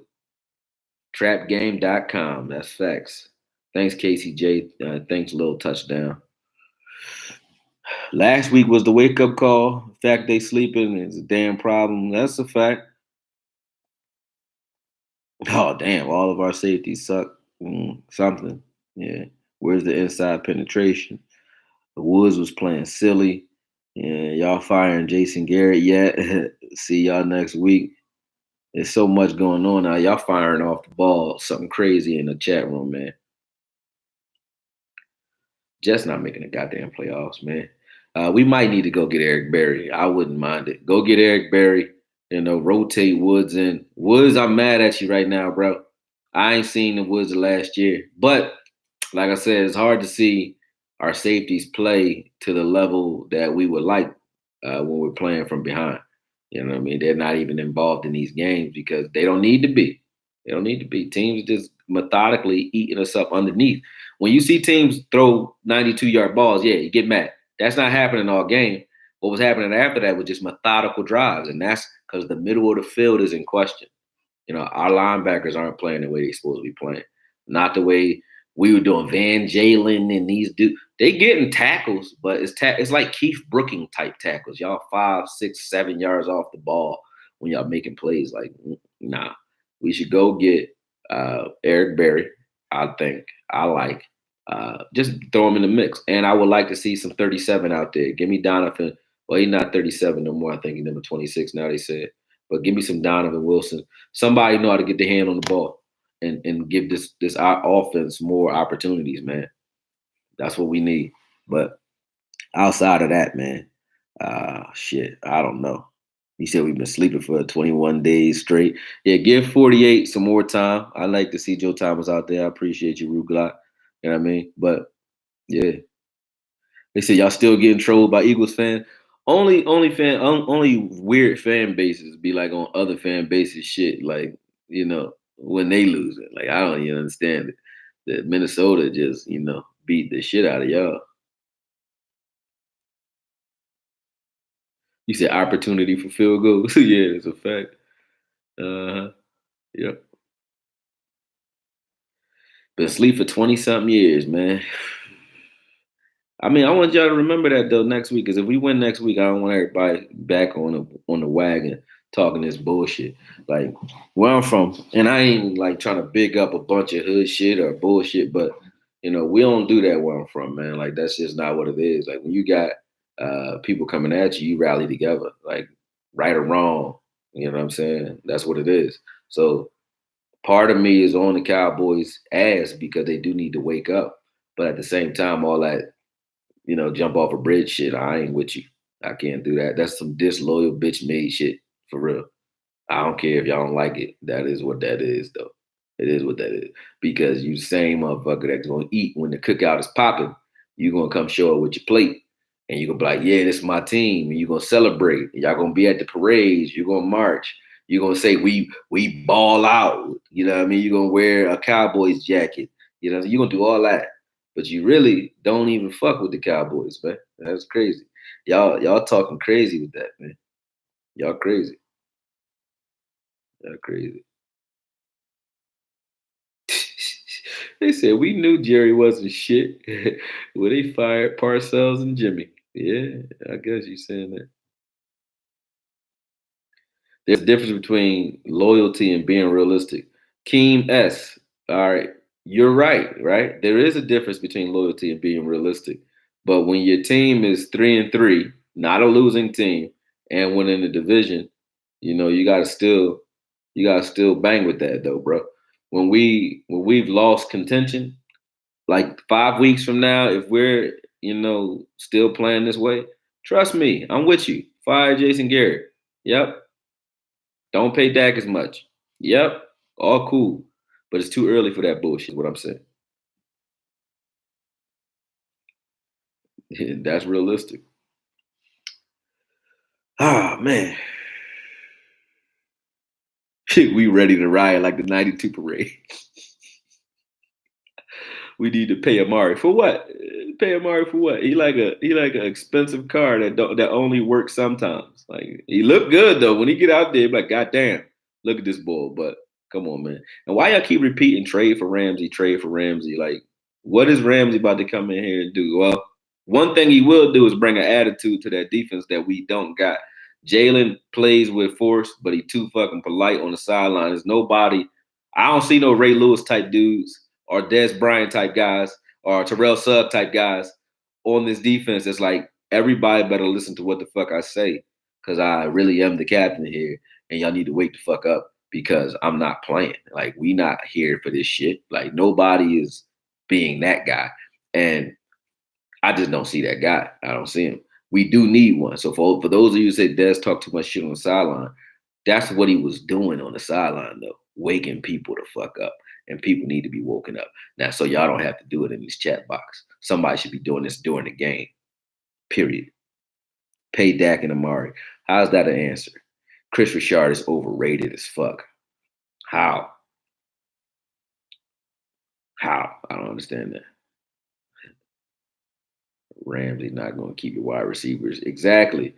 Trapgame.com. That's facts. Thanks, Casey J. Thanks, Little Touchdown. Last week was the wake-up call. The fact they sleeping is a damn problem. That's a fact. Oh, damn. All of our safeties suck. Something. Yeah. Where's the inside penetration? The Woods was playing silly. And y'all firing Jason Garrett yet? See y'all next week. There's so much going on now. Y'all firing off the ball. Something crazy in the chat room, man. Just not making the goddamn playoffs, man. We might need to go get Eric Berry. I wouldn't mind it. Go get Eric Berry. Rotate Woods in. Woods, I'm mad at you right now, bro. I ain't seen the Woods the last year. But like I said, it's hard to see our safeties play to the level that we would like when we're playing from behind. You know what I mean? They're not even involved in these games because they don't need to be. They don't need to be. Teams just methodically eating us up underneath. When you see teams throw 92-yard balls, yeah, you get mad. That's not happening all game. What was happening after that was just methodical drives, and that's because the middle of the field is in question. Our linebackers aren't playing the way they're supposed to be playing. Not the way we were doing Van Jalen and these dudes. They getting tackles, but it's like Keith Brooking type tackles. Y'all 5, 6, 7 yards off the ball when y'all making plays. Like, nah. We should go get Eric Berry. I think I like just throw him in the mix. And I would like to see some 37 out there. Give me Donovan. Well, he's not 37 no more. I think he's number 26 now. They said, but give me some Donovan Wilson. Somebody know how to get their hand on the ball and give this offense more opportunities, man. That's what we need. But outside of that, man, shit, I don't know. He said we've been sleeping for 21 days straight. Yeah, give 48 some more time. I like to see Joe Thomas out there. I appreciate you, Ruglock. You know what I mean? But yeah, they said y'all still getting trolled by Eagles fans. Only weird fan bases be like on other fan bases shit. Like when they lose it. Like I don't even understand it. That Minnesota just beat the shit out of y'all. You said opportunity for field goals. Yeah, it's a fact. Yep. Been asleep for 20-something years, man. I mean, I want y'all to remember that though next week, because if we win next week, I don't want everybody back on the wagon talking this bullshit. Like where I'm from, and I ain't like trying to big up a bunch of hood shit or bullshit, but we don't do that where I'm from, man. Like that's just not what it is. Like when you got people coming at you, you rally together, like right or wrong. You know what I'm saying? That's what it is. So part of me is on the Cowboys' ass because they do need to wake up. But at the same time, all that jump off a bridge shit, I ain't with you. I can't do that. That's some disloyal bitch made shit for real. I don't care if y'all don't like it. That is what that is, though. It is what that is. Because you same motherfucker that's gonna eat when the cookout is popping, you gonna come show up with your plate. And you're gonna be like, yeah, this is my team. And you're gonna celebrate. Y'all gonna be at the parades, you're gonna march. You're gonna say we ball out. You know what I mean? You're gonna wear a Cowboys jacket. You're gonna do all that. But you really don't even fuck with the Cowboys, man. That's crazy. Y'all talking crazy with that, man. Y'all crazy. Y'all crazy. They said we knew Jerry wasn't shit. Well, they fired Parcells and Jimmy. Yeah, I guess you saying that. There's a difference between loyalty and being realistic. Keem S. All right. You're right, right? There is a difference between loyalty and being realistic. But when your team is 3-3, not a losing team, and winning the division, you gotta still bang with that though, bro. When we've lost contention, like 5 weeks from now, if we're still playing this way, trust me, I'm with you. Fire Jason Garrett. Yep. Don't pay Dak as much. Yep. All cool. But it's too early for that bullshit, what I'm saying. That's realistic. Ah, man. We ready to riot like the 92 parade. We need to pay Amari. For what? Pay Amari for what? He like an expensive car that only works sometimes. Like he look good though. When he get out there, like, God damn, look at this bull. But come on, man. And why y'all keep repeating trade for Ramsey, trade for Ramsey? Like, what is Ramsey about to come in here and do? Well, one thing he will do is bring an attitude to that defense that we don't got. Jalen plays with force, but he too fucking polite on the sideline. There's nobody. I don't see no Ray Lewis type dudes or Des Bryant type guys or Terrell Suggs type guys on this defense. It's like everybody better listen to what the fuck I say, because I really am the captain here, and y'all need to wake the fuck up because I'm not playing. Like, we not here for this shit. Like, nobody is being that guy, and I just don't see that guy. I don't see him. We do need one. So for those of you who say Des talk too much shit on the sideline, that's what he was doing on the sideline, though, waking people to fuck up. And people need to be woken up. Now, so y'all don't have to do it in these chat box. Somebody should be doing this during the game, period. Pay Dak and Amari. How's that an answer? Chris Richard is overrated as fuck. How? How? I don't understand that. Ramsey not going to keep your wide receivers. Exactly.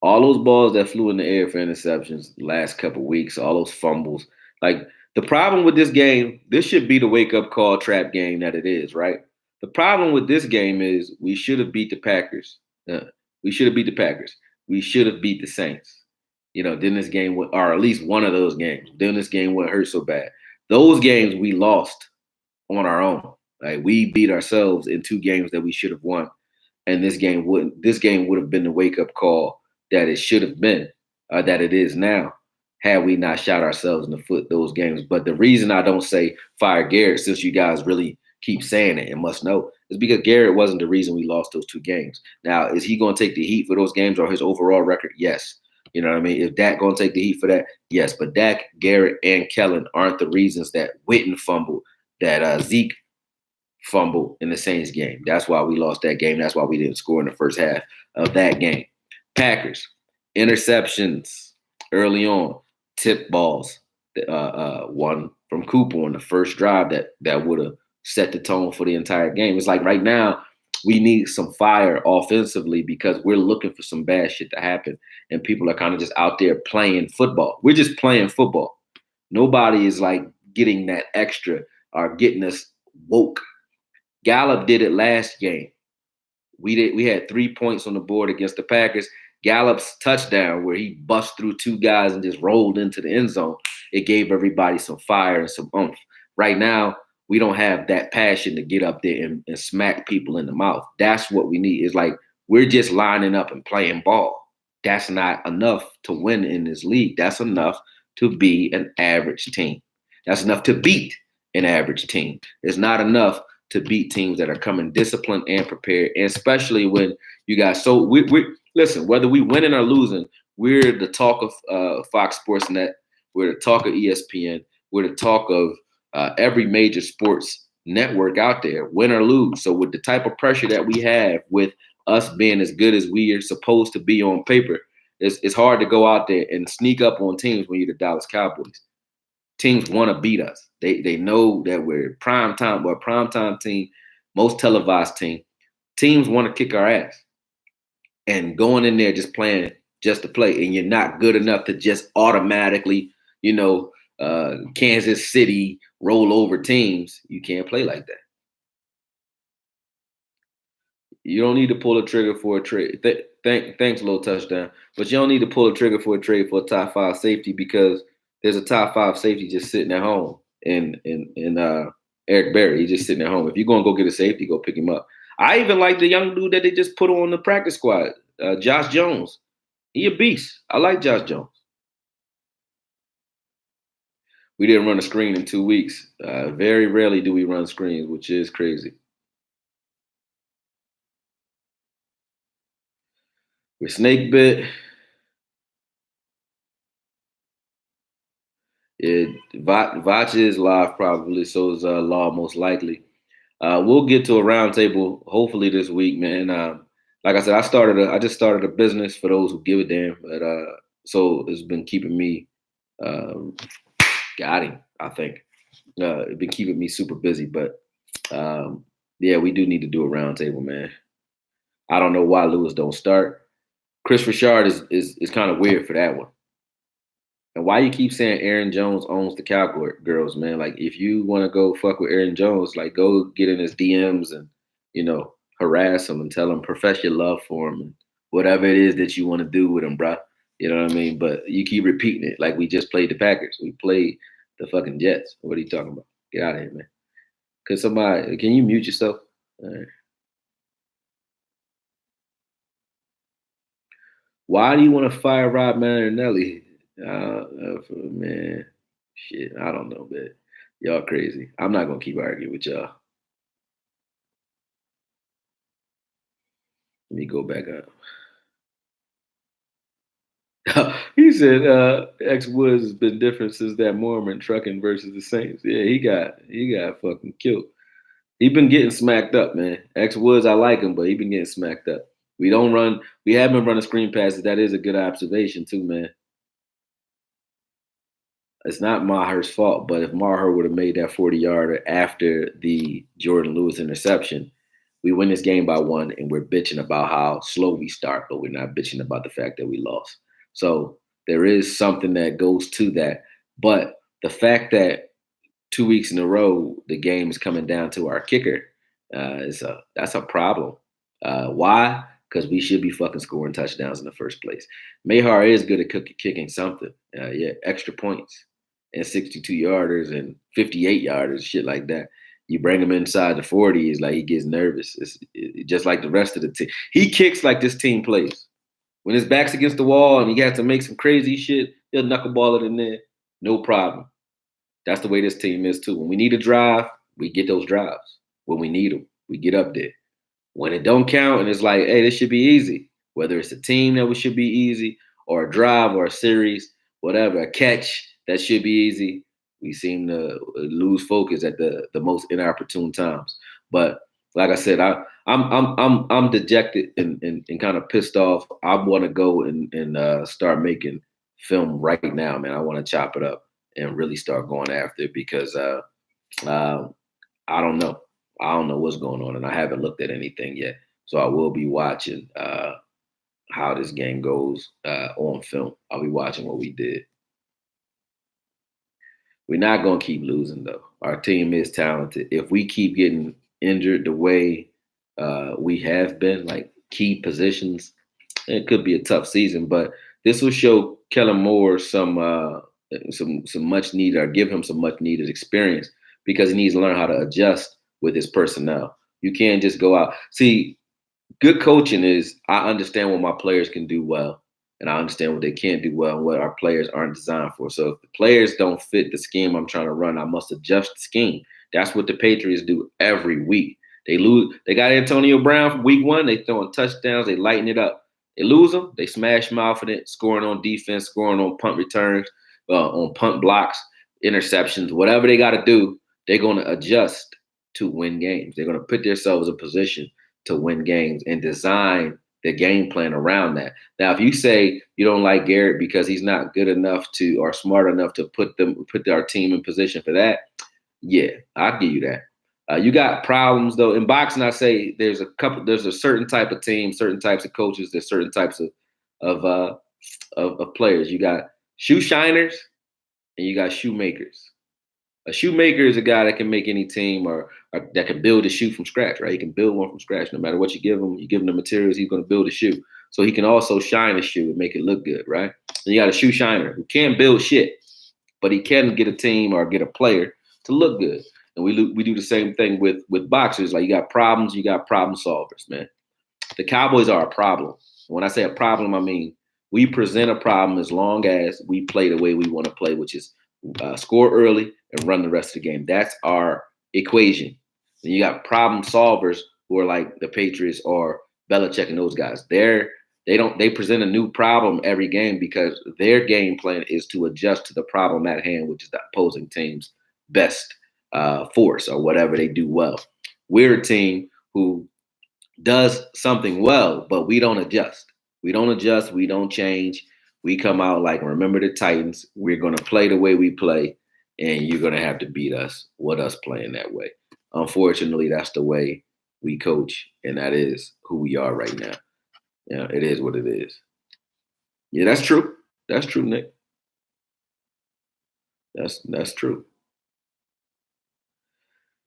All those balls that flew in the air for interceptions the last couple weeks, all those fumbles. Like, the problem with this game, this should be the wake-up call trap game that it is, right? The problem with this game is we should have beat the Packers. We should have beat the Packers. We should have beat the Saints. Then this game would, or at least one of those games, then this game wouldn't hurt so bad. Those games we lost on our own. Like, we beat ourselves in 2 games that we should have won. And this game would have been the wake-up call that it should have been, that it is now, had we not shot ourselves in the foot those games. But the reason I don't say fire Garrett, since you guys really keep saying it and must know, is because Garrett wasn't the reason we lost those 2 games. Now, is he going to take the heat for those games or his overall record? Yes. You know what I mean? If Dak going to take the heat for that? Yes. But Dak, Garrett, and Kellen aren't the reasons that Witten fumbled, that Zeke fumbled in the Saints game. That's why we lost that game. That's why we didn't score in the first half of that game. Packers, interceptions early on, tip balls, one from Cooper on the first drive that would have set the tone for the entire game. It's like right now we need some fire offensively because we're looking for some bad shit to happen, and people are kind of just out there playing football. We're just playing football. Nobody is like getting that extra or getting us woke. Gallup did it last game. We had 3 points on the board against the Packers. Gallup's touchdown, where he bust through 2 guys and just rolled into the end zone, it gave everybody some fire and some oomph. Right now, we don't have that passion to get up there and smack people in the mouth. That's what we need. It's like we're just lining up and playing ball. That's not enough to win in this league. That's enough to be an average team. That's enough to beat an average team. It's not enough to beat teams that are coming disciplined and prepared, and especially when you guys. So we listen. Whether we winning or losing, we're the talk of Fox Sports Net. We're the talk of ESPN. We're the talk of every major sports network out there, win or lose. So with the type of pressure that we have, with us being as good as we are supposed to be on paper, it's hard to go out there and sneak up on teams when you're the Dallas Cowboys. Teams want to beat us. They know that we're prime time, but prime time team, most televised team. Teams want to kick our ass. And going in there just playing just to play, and you're not good enough to just automatically, Kansas City roll over teams. You can't play like that. You don't need to pull a trigger for a trade. Thanks, little touchdown. But you don't need to pull a trigger for a trade for a top 5 safety, because there's a top 5 safety just sitting at home in Eric Berry. He's just sitting at home. If you're going to go get a safety, go pick him up. I even like the young dude that they just put on the practice squad, Josh Jones. He a beast. I like Josh Jones. We didn't run a screen in 2 weeks. Very rarely do we run screens, which is crazy. We're snake bit. Vacha is live probably, so is Law most likely. We'll get to a roundtable hopefully this week, man. Like I said, I just started a business for those who give a damn, but so it's been keeping me got him, I think. It's been keeping me super busy, but yeah, we do need to do a roundtable, man. I don't know why Lewis don't start. Chris Richard is kind of weird for that one. And why you keep saying Aaron Jones owns the Cowboy girls, man? Like, if you want to go fuck with Aaron Jones, like, go get in his DMs and, harass him and tell him, profess your love for him and whatever it is that you want to do with him, bro. You know what I mean? But you keep repeating it like we just played the Packers. We played the fucking Jets. What are you talking about? Get out of here, man. Can you mute yourself? All right. Why do you want to fire Rob Marinelli? Man, shit, I don't know, man. Y'all crazy. I'm not gonna keep arguing with y'all. Let me go back up. He said X Woods has been different since that Mormon trucking versus the Saints. Yeah, he got fucking killed. He been getting smacked up, man. X Woods, I like him, but he been getting smacked up. We have been running screen passes. That is a good observation too, man. It's not Maher's fault, but if Maher would have made that 40-yarder after the Jordan Lewis interception, we win this game by one, and we're bitching about how slow we start, but we're not bitching about the fact that we lost. So there is something that goes to that. But the fact that 2 weeks in a row the game is coming down to our kicker that's a problem. Why? Because we should be fucking scoring touchdowns in the first place. Mahar is good at kicking something. Yeah, extra points and 62 yarders and 58 yarders, shit like that. You bring him inside the 40, it's like he gets nervous. It's just like the rest of the team. He kicks like this team plays. When his back's against the wall and he has to make some crazy shit, he'll knuckleball it in there. No problem. That's the way this team is too. When we need a drive, we get those drives. When we need them, we get up there. When it don't count and it's like, hey, this should be easy. Whether it's a team that should be easy or a drive or a series, whatever, a catch that should be easy, we seem to lose focus at the most inopportune times. But like I said, I'm dejected and kind of pissed off. I want to go and start making film right now, man. I want to chop it up and really start going after it because uh, I don't know. I don't know what's going on, and I haven't looked at anything yet. So I will be watching how this game goes on film. I'll be watching what we did. We're not going to keep losing, though. Our team is talented. If we keep getting injured the way we have been, like key positions, it could be a tough season. But this will show Kellen Moore some much needed, or give him some much needed experience because he needs to learn how to adjust with his personnel. You can't just go out. See, good coaching is I understand what my players can do well, and I understand what they can't do well and what our players aren't designed for. So if the players don't fit the scheme I'm trying to run, I must adjust the scheme. That's what the Patriots do every week. They lose. They got Antonio Brown from week one. They throwing touchdowns. They lighten it up. They lose them. They smash mouth in it, scoring on defense, scoring on punt returns, on punt blocks, interceptions, whatever they got to do. They're going to adjust to win games. They're going to put themselves in position to win games and design the game plan around that. Now, if you say you don't like Garrett because he's not good enough to or smart enough to put our team in position for that, yeah, I'll give you that. You got problems though in boxing. I say there's a certain type of team, certain types of coaches, there's certain types of players. You got shoe shiners and you got shoemakers. A shoemaker is a guy that can make any team or that can build a shoe from scratch, right? He can build one from scratch. No matter what you give him the materials, he's going to build a shoe. So he can also shine a shoe and make it look good, right? And you got a shoe shiner who can't build shit, but he can get a team or get a player to look good. And we do the same thing with boxers. Like you got problem solvers, man. The Cowboys are a problem. When I say a problem, I mean we present a problem as long as we play the way we want to play, which is score early and run the rest of the game. That's our equation. And you got problem solvers who are like the Patriots or Belichick and those guys. They present a new problem every game because their game plan is to adjust to the problem at hand, which is the opposing team's best force or whatever they do well. We're a team who does something well, but we don't adjust. We don't adjust. We don't change. We come out like, remember the Titans. We're going to play the way we play, and you're going to have to beat us with us playing that way. Unfortunately, that's the way we coach, and that is who we are right now. Yeah, it is what it is. Yeah, that's true. That's true, Nick. That's true.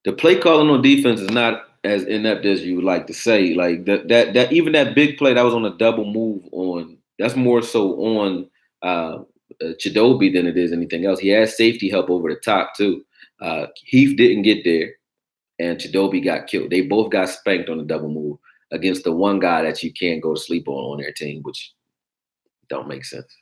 The play calling on defense is not as inept as you would like to say. Like that even that big play that was on a double move on. That's more so on Chidobe than it is anything else. He has safety help over the top too. Heath didn't get there, and Chidobe got killed. They both got spanked on the double move against the one guy that you can't go to sleep on their team, which don't make sense.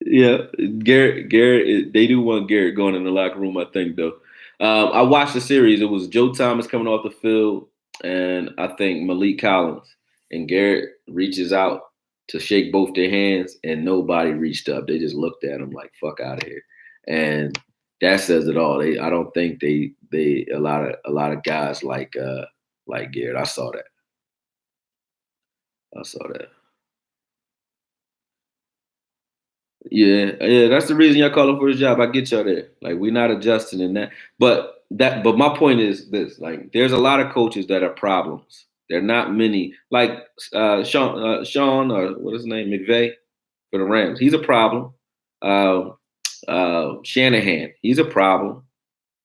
Yeah, Garrett. They do want Garrett going in the locker room, I think, though. I watched the series. It was Joe Thomas coming off the field, and I think Malik Collins. And Garrett reaches out to shake both their hands, and nobody reached up. They just looked at him like, "Fuck out of here," and that says it all. I don't think a lot of guys like Garrett. I saw that. I saw that. Yeah, that's the reason y'all calling for his job. I get y'all there. Like we're not adjusting in that. But my point is this: like, there's a lot of coaches that are problems. There are not many. Like Sean, or what is his name, McVay for the Rams. He's a problem. Uh, Shanahan, he's a problem.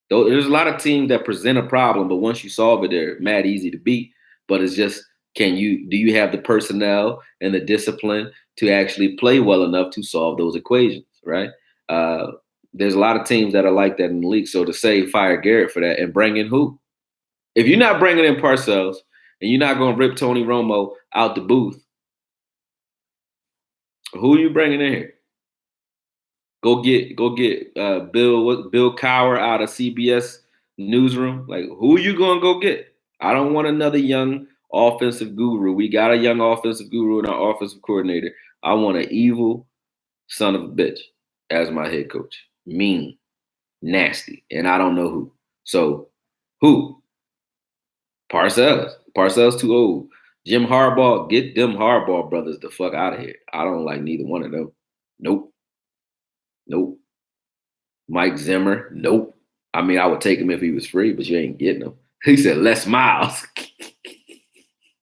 There's a lot of teams that present a problem, but once you solve it, they're mad easy to beat. But it's just, do you have the personnel and the discipline to actually play well enough to solve those equations, right? Uh, there's a lot of teams that are like that in the league. So to say fire Garrett for that and bring in who? If you're not bringing in Parcells and you're not going to rip Tony Romo out the booth, who are you bringing in here? Go get Bill Cowher out of CBS newsroom. Like, who are you gonna go get? I don't want another young offensive guru. We got a young offensive guru and our offensive coordinator. I want an evil son of a bitch as my head coach. Mean, nasty, and I don't know who. So who? Parcells. Parcells too old. Jim Harbaugh, get them Harbaugh brothers the fuck out of here. I don't like neither one of them. Nope. Nope. Mike Zimmer, nope. I mean, I would take him if he was free, but you ain't getting him. He said Les Miles.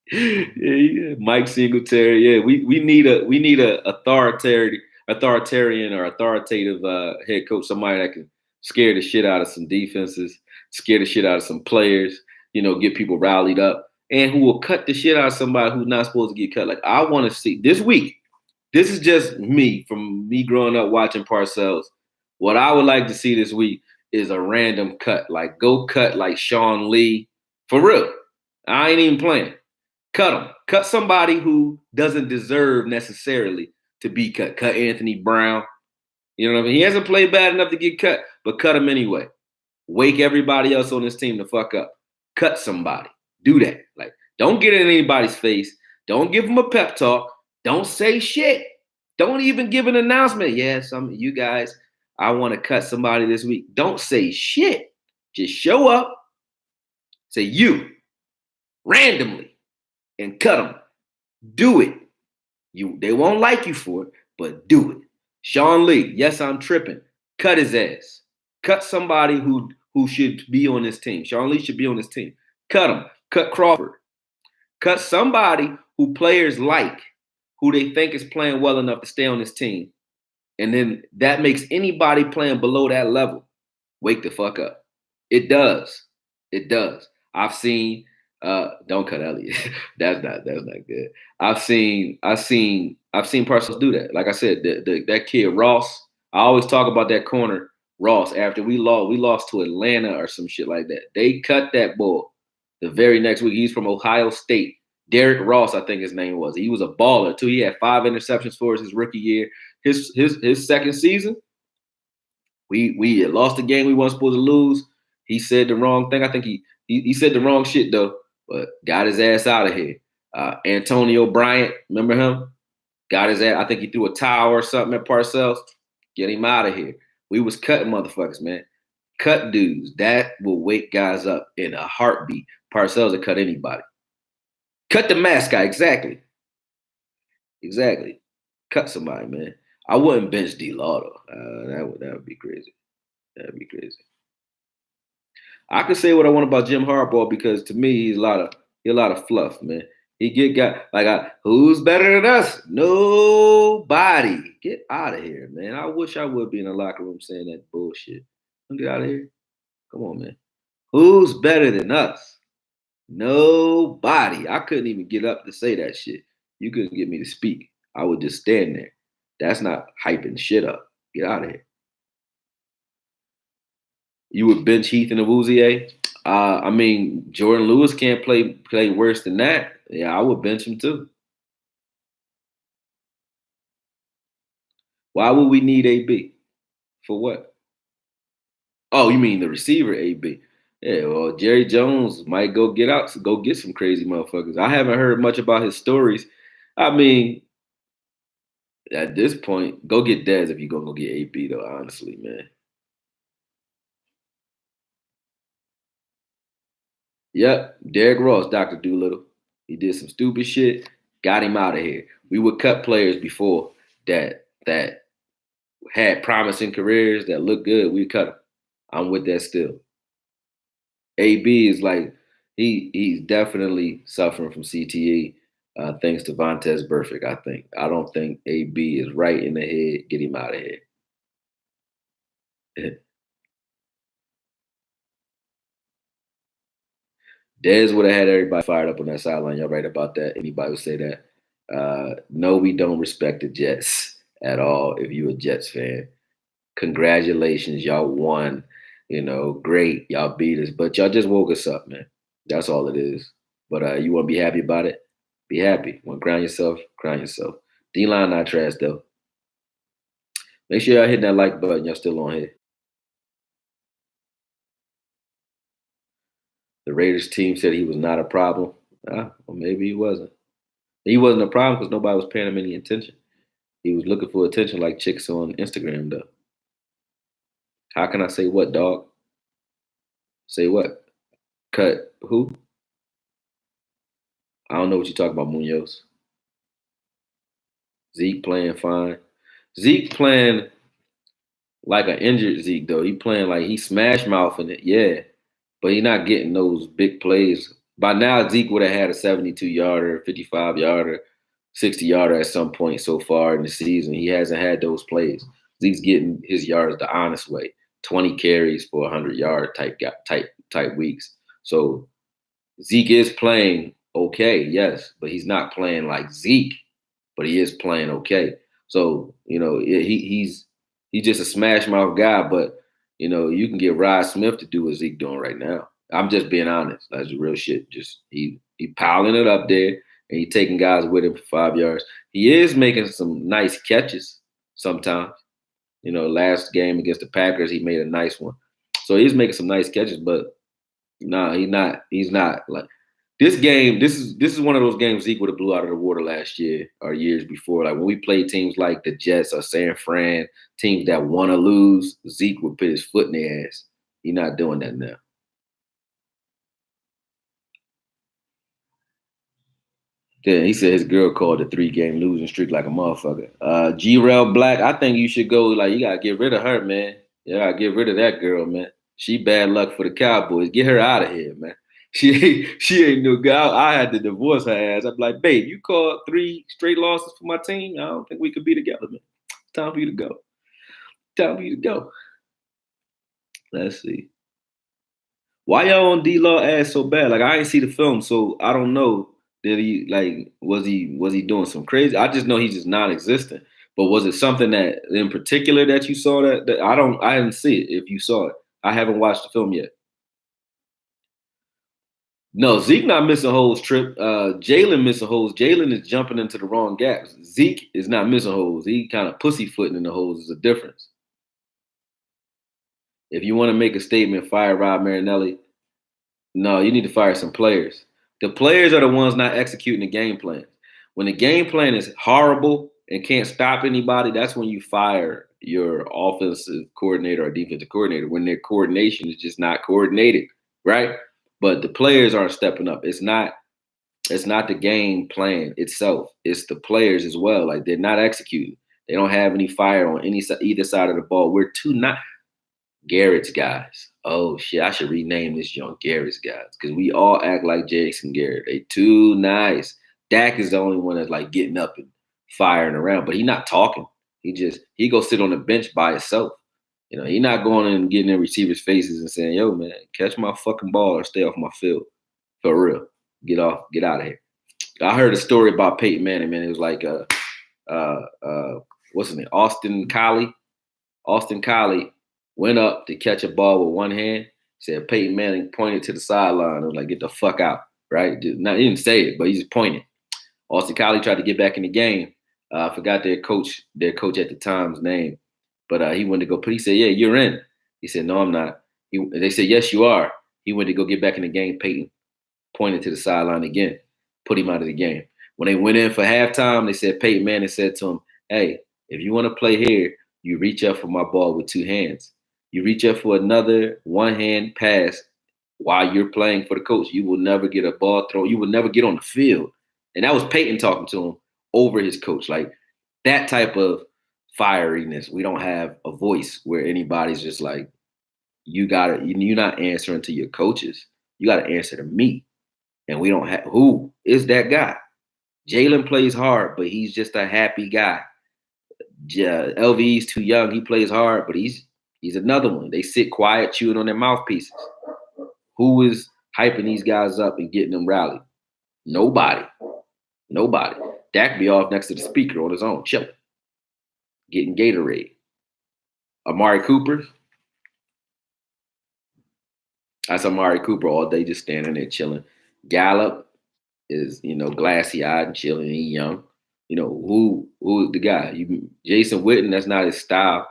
Yeah. Mike Singletary. Yeah, we need a authoritarian or authoritative head coach, somebody that can scare the shit out of some defenses, scare the shit out of some players, get people rallied up, and who will cut the shit out of somebody who's not supposed to get cut. Like, I want to see this week. This is just me from me growing up watching Parcells. What I would like to see this week is a random cut. Like, go cut like Sean Lee. For real. I ain't even playing. Cut him. Cut somebody who doesn't deserve necessarily to be cut. Cut Anthony Brown. You know what I mean? He hasn't played bad enough to get cut, but cut him anyway. Wake everybody else on this team the fuck up. Cut somebody. Do that. Like, don't get in anybody's face. Don't give them a pep talk. Don't say shit. Don't even give an announcement. Yeah, some of you guys, I want to cut somebody this week. Don't say shit. Just show up, say you, randomly, and cut them. Do it. They won't like you for it, but do it. Sean Lee, yes, I'm tripping. Cut his ass. Cut somebody who should be on this team. Sean Lee should be on this team. Cut him. Cut Crawford. Cut somebody who players like, who they think is playing well enough to stay on this team. And then that makes anybody playing below that level wake the fuck up. It does. It does. I've seen don't cut Elliott. that's not good. I've seen Parcells do that. Like I said, that kid Ross. I always talk about that corner Ross. After we lost to Atlanta or some shit like that. They cut that bull the very next week. He's from Ohio State. Derrick Ross, I think his name was. He was a baller too. He had 5 interceptions for his rookie year. His second season, we had lost the game we weren't supposed to lose. He said the wrong thing. I think he said the wrong shit though, but got his ass out of here. Antonio Bryant, remember him? Got his ass. I think he threw a towel or something at Parcells. Get him out of here. We was cutting motherfuckers, man. Cut dudes. That will wake guys up in a heartbeat. Parcells will cut anybody. Cut the mascot. Exactly. Cut somebody, man. I wouldn't bench D-Law though. That would be crazy. That'd be crazy. I could say what I want about Jim Harbaugh because to me he's a lot of fluff, man. He who's better than us? Nobody. Get out of here, man. I wish I would be in the locker room saying that bullshit. Get out of here. Come on, man. Who's better than us? Nobody. I couldn't even get up to say that shit. You couldn't get me to speak. I would just stand there. That's not hyping shit up. Get out of here. You would bench Heath and Awuzie? I mean, Jordan Lewis can't play worse than that. Yeah, I would bench him too. Why would we need AB? For what? Oh, you mean the receiver AB? Yeah, well, Jerry Jones might go get some crazy motherfuckers. I haven't heard much about his stories. I mean, at this point, go get Dez if you're gonna go get AB though, honestly, man. Yep, Derrick Ross, Dr. Doolittle. He did some stupid shit, got him out of here. We would cut players before that had promising careers that looked good. We cut them. I'm with that still. AB is like he's definitely suffering from CTE. Thanks to Vontez Burfict, I think. I don't think AB is right in the head. Get him out of here. Dez would have had everybody fired up on that sideline. Y'all right about that. Anybody would say that. No, we don't respect the Jets at all. If you're a Jets fan, congratulations, y'all won. You know, great, y'all beat us, but y'all just woke us up, man. That's all it is. But you want to be happy about it? Be happy. Want to crown yourself? Crown yourself. D-line not trash though. Make sure y'all hit that like button. Y'all still on here. The Raiders team said he was not a problem. Well, maybe he wasn't. He wasn't a problem because nobody was paying him any attention. He was looking for attention like chicks on Instagram, though. How can I say what, dog? Say what? Cut who? I don't know what you're talking about, Munoz. Zeke playing fine. Zeke playing like an injured Zeke, though. He playing like he smash mouthing it, yeah. But he not getting those big plays. By now, Zeke would have had a 72-yarder, 55-yarder, 60-yarder at some point so far in the season. He hasn't had those plays. Zeke's getting his yards the honest way, 20 carries for 100-yard type weeks. So Zeke is playing okay, yes, but he's not playing like Zeke, but he is playing okay. So he's just a smash mouth guy, but you can get Rod Smith to do what Zeke doing right now. I'm just being honest. That's real shit. Just he piling it up there and he taking guys with him for 5 yards. He is making some nice catches sometimes. Last game against the Packers, he made a nice one. So he's making some nice catches, but no, he's not. He's not like this game. This is one of those games Zeke would have blew out of the water last year or years before. Like when we played teams like the Jets or San Fran, teams that want to lose, Zeke would put his foot in their ass. He's not doing that now. Yeah, he said his girl called the 3-game losing streak like a motherfucker. G-Rel Black, I think you should go, like, you gotta get rid of her, man. You gotta get rid of that girl, man. She bad luck for the Cowboys. Get her out of here, man. She ain't no guy. I had to divorce her ass. I'm like, babe, you called 3 straight losses for my team. I don't think we could be together, man. It's time for you to go. Time for you to go. Let's see. Why y'all on D-Law ass so bad? Like I ain't see the film, so I don't know. Did he like was he doing some crazy? I just know he's just non-existent. But was it something that in particular that you saw that I didn't see it if you saw it. I haven't watched the film yet. No, Zeke not missing holes trip. Jalen missing holes. Jalen is jumping into the wrong gaps. Zeke is not missing holes. He kind of pussyfooting in the holes is a difference. If you want to make a statement, fire Rob Marinelli. No, you need to fire some players. The players are the ones not executing the game plan. When the game plan is horrible and can't stop anybody, that's when you fire your offensive coordinator or defensive coordinator when their coordination is just not coordinated, right? But the players aren't stepping up. It's not the game plan itself. It's the players as well. Like they're not executing. They don't have any fire on either side of the ball. We're too not Garrett's guys. Oh shit, I should rename this young Garrett's guys because we all act like Jason Garrett. They too nice. Dak is the only one that's like getting up and firing around, but he not talking. He go sit on the bench by himself. He not going and getting in receivers' faces and saying, "Yo, man, catch my fucking ball or stay off my field." For real, get out of here. I heard a story about Peyton Manning. Man, it was like what's his name? Austin Collie. Austin Collie went up to catch a ball with one hand. Said Peyton Manning pointed to the sideline and was like, "Get the fuck out!" Right? Not he didn't say it, but he just pointed. Austin Collie tried to get back in the game. I forgot their coach at the time's name, but he went to go. But he said, "Yeah, you're in." He said, "No, I'm not." They said, "Yes, you are." He went to go get back in the game. Peyton pointed to the sideline again, put him out of the game. When they went in for halftime, they said Peyton Manning said to him, "Hey, if you want to play here, you reach up for my ball with two hands. You reach up for another one-hand pass while you're playing for the coach. You will never get a ball thrown. You will never get on the field." And that was Peyton talking to him over his coach. Like that type of fieriness. We don't have a voice where anybody's just like, you're not answering to your coaches. You got to answer to me. And we don't have, who is that guy? Jalen plays hard, but he's just a happy guy. LV's too young. He plays hard, but he's another one. They sit quiet, chewing on their mouthpieces. Who is hyping these guys up and getting them rallied? Nobody. Dak be off next to the speaker on his own, chilling, getting Gatorade. Amari Cooper. That's Amari Cooper all day, just standing there chilling. Gallup is, glassy eyed and chilling. He young. Who the guy? Jason Witten, that's not his style.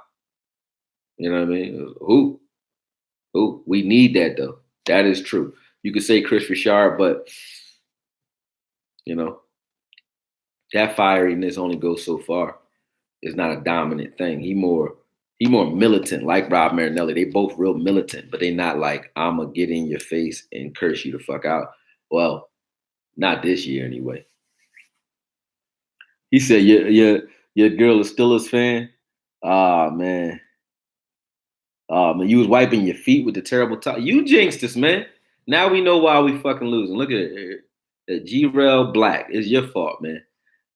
You know what I mean? Who? We need that though. That is true. You could say Chris Richard, but that fieriness only goes so far. It's not a dominant thing. He more militant, like Rob Marinelli. They both real militant, but they not like, I'ma get in your face and curse you the fuck out. Well, not this year anyway. He said, your girl is still a fan. Ah, man. You was wiping your feet with the terrible top. You jinxed us, man. Now we know why we fucking losing. Look at it. G-Rel Black. It's your fault, man.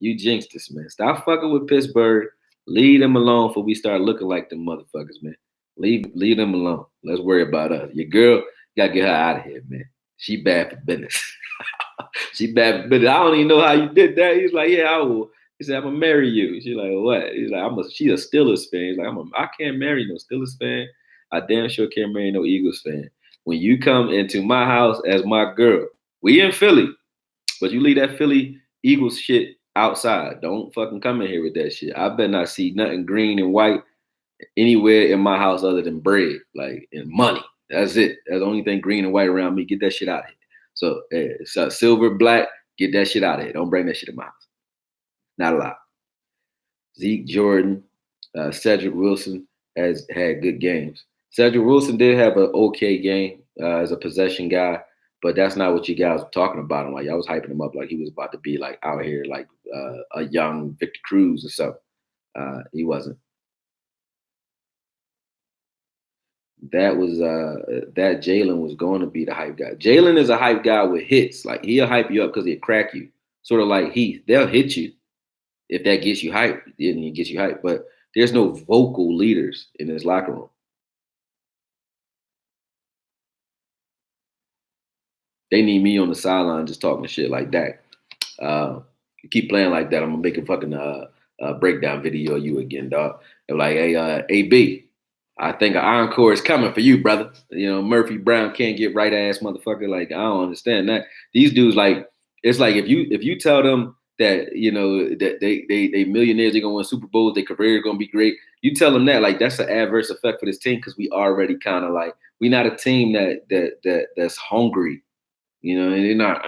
You jinxed us, man. Stop fucking with Pittsburgh. Leave them alone before we start looking like them motherfuckers, man. Leave them alone. Let's worry about us. Your girl, gotta get her out of here, man. She bad for business. She bad for business. I don't even know how you did that. He's like, yeah, I will. He said, I'm gonna marry you. She's like, what? He's like, she's a Steelers fan. He's like, I can't marry no Steelers fan. I damn sure can't marry no Eagles fan. When you come into my house as my girl, we in Philly, but you leave that Philly Eagles shit outside. Don't fucking come in here with that shit. I better not see nothing green and white anywhere in my house other than bread, like, and money. That's it. That's the only thing green and white around me. Get that shit out of here. So silver, black, get that shit out of here. Don't bring that shit in my house. Not allowed. Zeke, Jordan, Cedric Wilson has had good games. Cedric Wilson did have an okay game as a possession guy, but that's not what you guys were talking about him. Like, y'all was hyping him up like he was about to be like out here like a young Victor Cruz or something. He wasn't. That was that Jalen was going to be the hype guy. Jalen is a hype guy with hits. Like, he'll hype you up because he'll crack you. Sort of like Heath. They'll hit you if that gets you hype. Then it gets you hype. But there's no vocal leaders in his locker room. They need me on the sideline just talking shit like that. You keep playing like that, I'm gonna make a fucking breakdown video of you again, dog. They're like, hey, AB, I think an encore is coming for you, brother. Murphy Brown can't get right ass motherfucker. Like, I don't understand that. These dudes, like, it's like if you tell them that that they millionaires, they're gonna win Super Bowls, their career is gonna be great. You tell them that, like, that's an adverse effect for this team because we already kind of like, we're not a team that's hungry. And they're not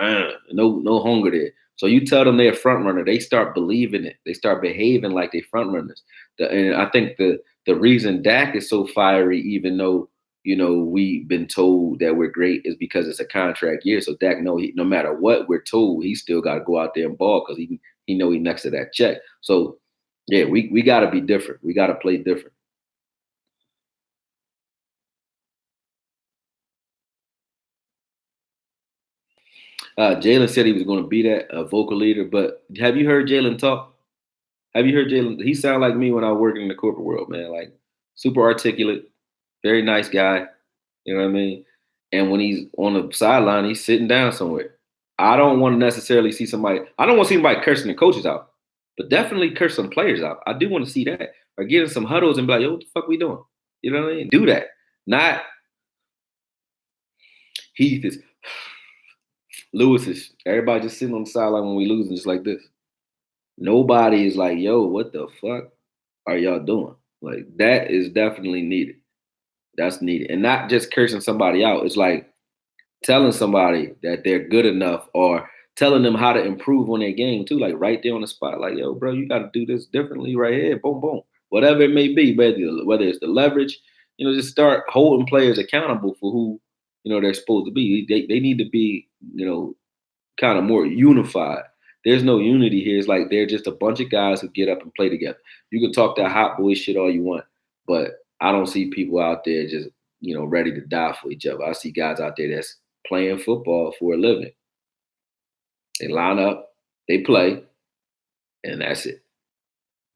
no hunger there. So you tell them they're a front runner, they start believing it. They start behaving like they front runners. And I think the reason Dak is so fiery, even though we've been told that we're great, is because it's a contract year. So Dak no matter what we're told, he still got to go out there and ball because he know he's next to that check. So yeah, we got to be different. We got to play different. Jalen said he was going to be that vocal leader, but have you heard Jalen talk? Have you heard Jalen? He sound like me when I was working in the corporate world, man. Like, super articulate, very nice guy. You know what I mean? And when he's on the sideline, he's sitting down somewhere. I don't want to necessarily see somebody. I don't want to see anybody cursing the coaches out. But definitely curse some players out. I do want to see that. Or get in some huddles and be like, yo, what the fuck we doing? You know what I mean? Do that. Not Heath is Lewis is everybody just sitting on the sideline when we losing just like this. Nobody is like, yo, what the fuck are y'all doing? Like that is definitely needed. That's needed. And not just cursing somebody out. It's like telling somebody that they're good enough or telling them how to improve on their game too, like right there on the spot. Like, yo, bro, you got to do this differently right here. Boom, boom. Whatever it may be, whether it's the leverage, just start holding players accountable for who, they're supposed to be. They need to be, kind of more unified. There's no unity here. It's like they're just a bunch of guys who get up and play together. You can talk that hot boy shit all you want, but I don't see people out there just, ready to die for each other. I see guys out there that's playing football for a living. They line up, they play, and that's it.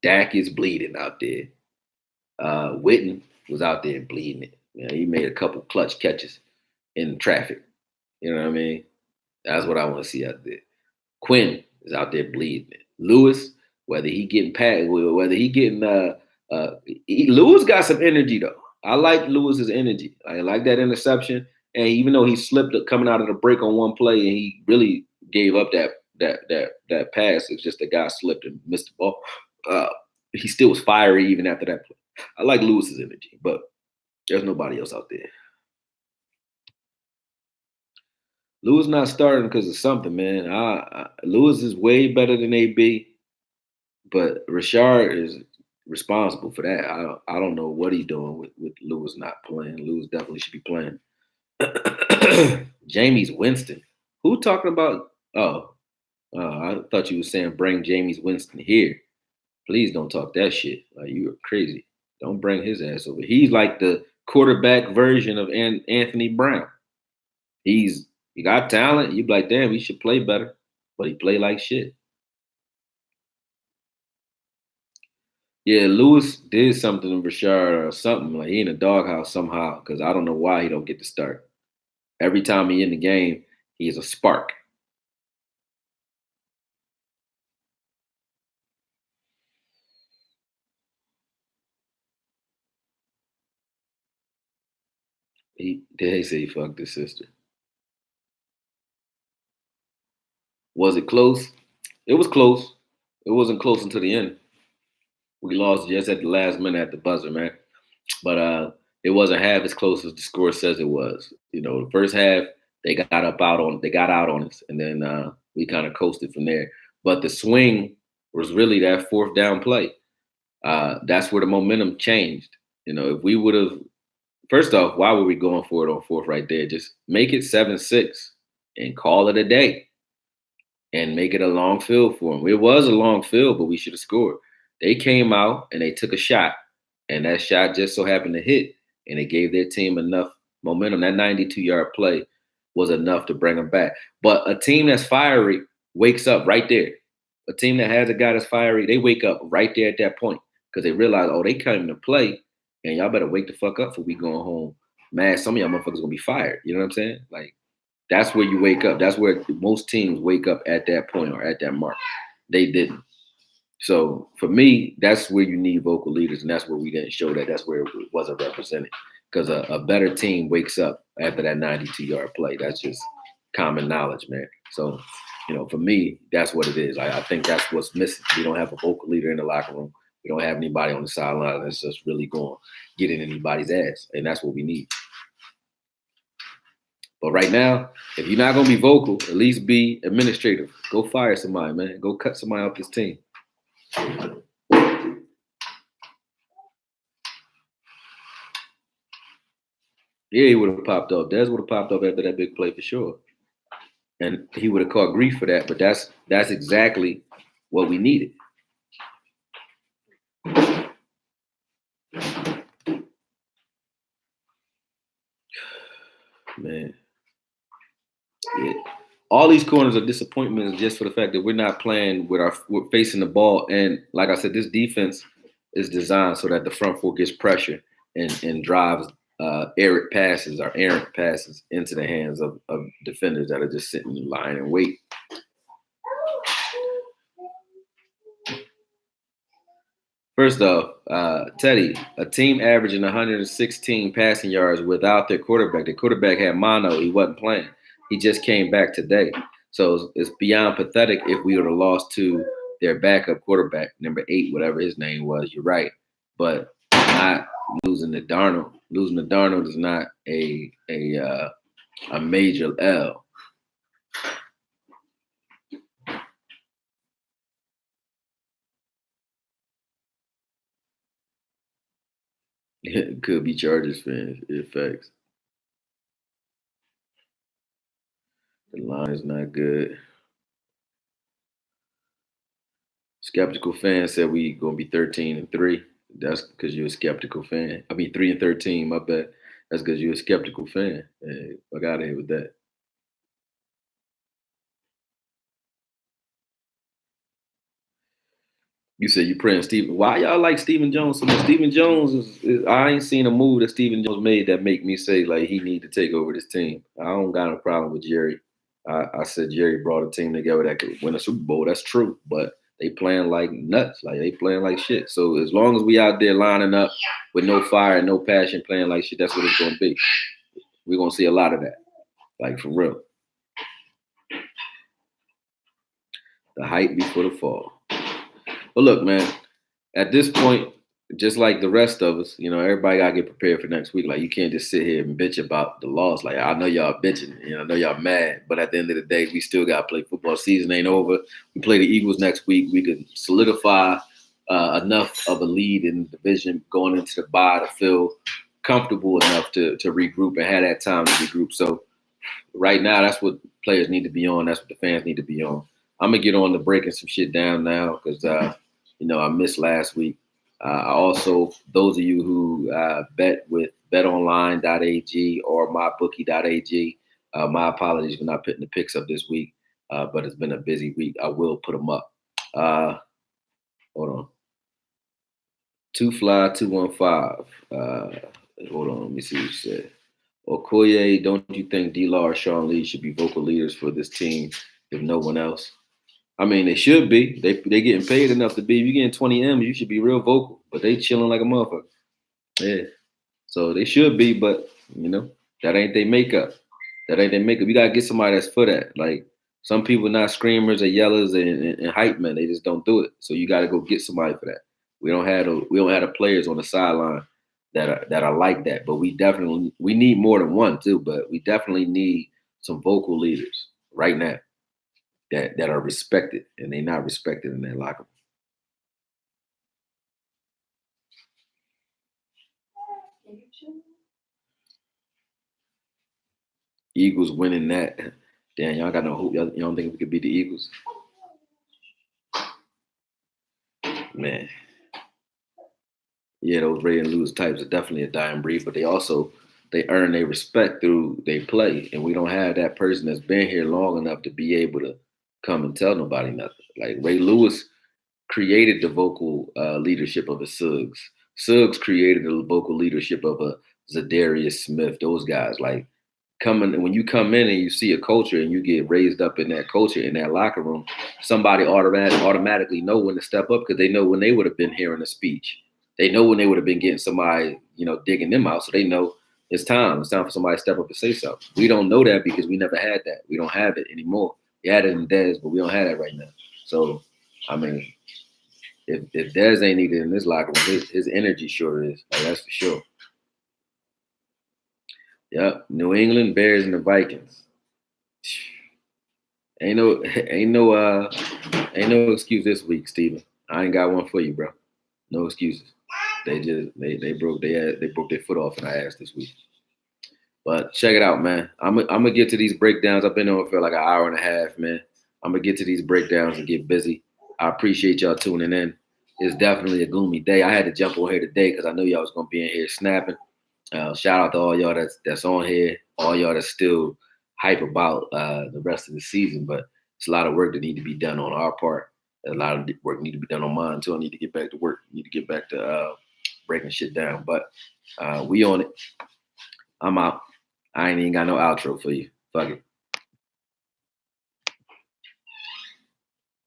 Dak is bleeding out there. Witten was out there bleeding it. He made a couple clutch catches in traffic. You know what I mean? That's what I want to see out there. Quinn is out there bleeding it. Lewis, whether he getting Lewis got some energy though. I like Lewis's energy. I like that interception. And even though he slipped coming out of the break on one play and he really gave up that pass, it's just the guy slipped and missed the ball. He still was fiery even after that play. I like Lewis's energy, but there's nobody else out there. Lewis not starting because of something, man. Lewis is way better than AB, but Richard is responsible for that. I don't know what he's doing with Lewis not playing. Lewis definitely should be playing. Jameis Winston. Who talking about? I thought you were saying bring Jameis Winston here. Please don't talk that shit. Like you are crazy. Don't bring his ass over. He's like the quarterback version of Anthony Brown. He got talent. You be like, damn, he should play better, but he play like shit. Yeah, Lewis did something to Rashard or something. Like he in a doghouse somehow because I don't know why he don't get to start. Every time he in the game, he is a spark. They say he fucked his sister. Was it close? It was close. It wasn't close until the end. We lost just at the last minute at the buzzer, man. But it wasn't half as close as the score says it was. The first half they got out on us, and then we kind of coasted from there. But the swing was really that fourth down play. That's where the momentum changed. If we would have, first off, why were we going for it on fourth right there? Just make it 7-6 and call it a day and make it a long field for them. It was a long field, but we should have scored. They came out and they took a shot, and that shot just so happened to hit, and it gave their team enough momentum. That 92-yard play was enough to bring them back. But a team that's fiery wakes up right there. A team that has a guy that's fiery, they wake up right there at that point because they realize, oh, they came to play, and y'all better wake the fuck up for we going home. Man, some of y'all motherfuckers gonna be fired. You know what I'm saying? Like, that's where you wake up. That's where most teams wake up at that point or at that mark. They didn't. So for me, that's where you need vocal leaders, and that's where we didn't show that. That's where it wasn't represented. Because a better team wakes up after that 92-yard play. That's just common knowledge, man. So, for me, that's what it is. I think that's what's missing. We don't have a vocal leader in the locker room. We don't have anybody on the sideline that's just really going to get in anybody's ass, and that's what we need. But right now, if you're not going to be vocal, at least be administrative. Go fire somebody, man. Go cut somebody off this team. Yeah, he would have popped up. Des would have popped up after that big play for sure. And he would have caught grief for that, but that's exactly what we needed. Man. Yeah. All these corners are disappointments just for the fact that we're not playing we're facing the ball. And like I said, this defense is designed so that the front four gets pressure and drives errant passes into the hands of defenders that are just sitting in line and wait. First off, Teddy, a team averaging 116 passing yards without their quarterback. The quarterback had mono. He wasn't playing. He just came back today. So it's beyond pathetic if we would have lost to their backup quarterback, number 8, whatever his name was. You're right. But not losing to Darnold. Losing to Darnold is not a major L. It could be Chargers fans. It affects. The line is not good. Skeptical fan said we gonna be 13-3. That's because you're a skeptical fan. I mean 3-13. My bad. That's because you're a skeptical fan. Hey, fuck out of here with that. You said you praying Stephen. Why y'all like Stephen Jones so much? Stephen Jones is I ain't seen a move that Stephen Jones made that make me say like he need to take over this team. I don't got a problem with Jerry. I said Jerry brought a team together that could win a Super Bowl. That's true, but they playing like nuts. Like they playing like shit. So as long as we out there lining up with no fire and no passion, playing like shit, that's what it's gonna be. We're gonna see a lot of that. Like for real. The hype before the fall. But look, man, at this point, just like the rest of us, everybody gotta get prepared for next week. Like you can't just sit here and bitch about the loss. Like I know y'all bitching, I know y'all mad, but at the end of the day, we still gotta play football. Season ain't over. We play the Eagles next week. We could solidify enough of a lead in the division going into the bye to feel comfortable enough to regroup and have that time to regroup. So right now, that's what players need to be on. That's what the fans need to be on. I'm gonna get on to breaking some shit down now because I missed last week. I also, those of you who bet with betonline.ag or mybookie.ag, my apologies for not putting the picks up this week, but it's been a busy week. I will put them up. Hold on. Two Fly 215. Hold on, let me see what you said. Okoye, don't you think D-Law or Sean Lee should be vocal leaders for this team if no one else? I mean, they should be. They getting paid enough to be. If you're getting 20 M's, you should be real vocal. But they chilling like a motherfucker. Yeah. So they should be, but that ain't their makeup. That ain't their makeup. You gotta get somebody that's for that. Like some people not screamers or yellers and hype men. They just don't do it. So you gotta go get somebody for that. We don't have the players on the sideline that are like that. But we need more than one too. But we definitely need some vocal leaders right now that are respected, and they're not respected in their locker room. Eagles winning that. Damn, y'all got no hope. Y'all don't think we could beat the Eagles? Man. Yeah, those ready and lose types are definitely a dying breed, but they earn their respect through they play. And we don't have that person that's been here long enough to be able to come and tell nobody nothing. Like Ray Lewis created the vocal leadership of a Suggs. Suggs created the vocal leadership of a Zadarius Smith, those guys. Like when you come in and you see a culture and you get raised up in that culture, in that locker room, somebody automatically know when to step up because they know when they would have been hearing a speech. They know when they would have been getting somebody, digging them out. So they know it's time. It's time for somebody to step up and say something. We don't know that because we never had that. We don't have it anymore. We had it in Dez, but we don't have that right now. So, I mean, if Dez ain't needed in this locker room, his energy sure is. Like, that's for sure. Yep, New England Bears and the Vikings. Ain't no excuse this week, Steven. I ain't got one for you, bro. No excuses. They broke their foot off in our ass this week. But check it out, man. I'm gonna get to these breakdowns. I've been on for like an hour and a half, man. I'm gonna get to these breakdowns and get busy. I appreciate y'all tuning in. It's definitely a gloomy day. I had to jump on here today because I knew y'all was gonna be in here snapping. Shout out to all y'all that's on here, all y'all that's still hype about the rest of the season. But it's a lot of work that need to be done on our part. A lot of work need to be done on mine too. I need to get back to work. I need to get back to breaking shit down. But we on it. I'm out. I ain't even got no outro for you. Fuck it.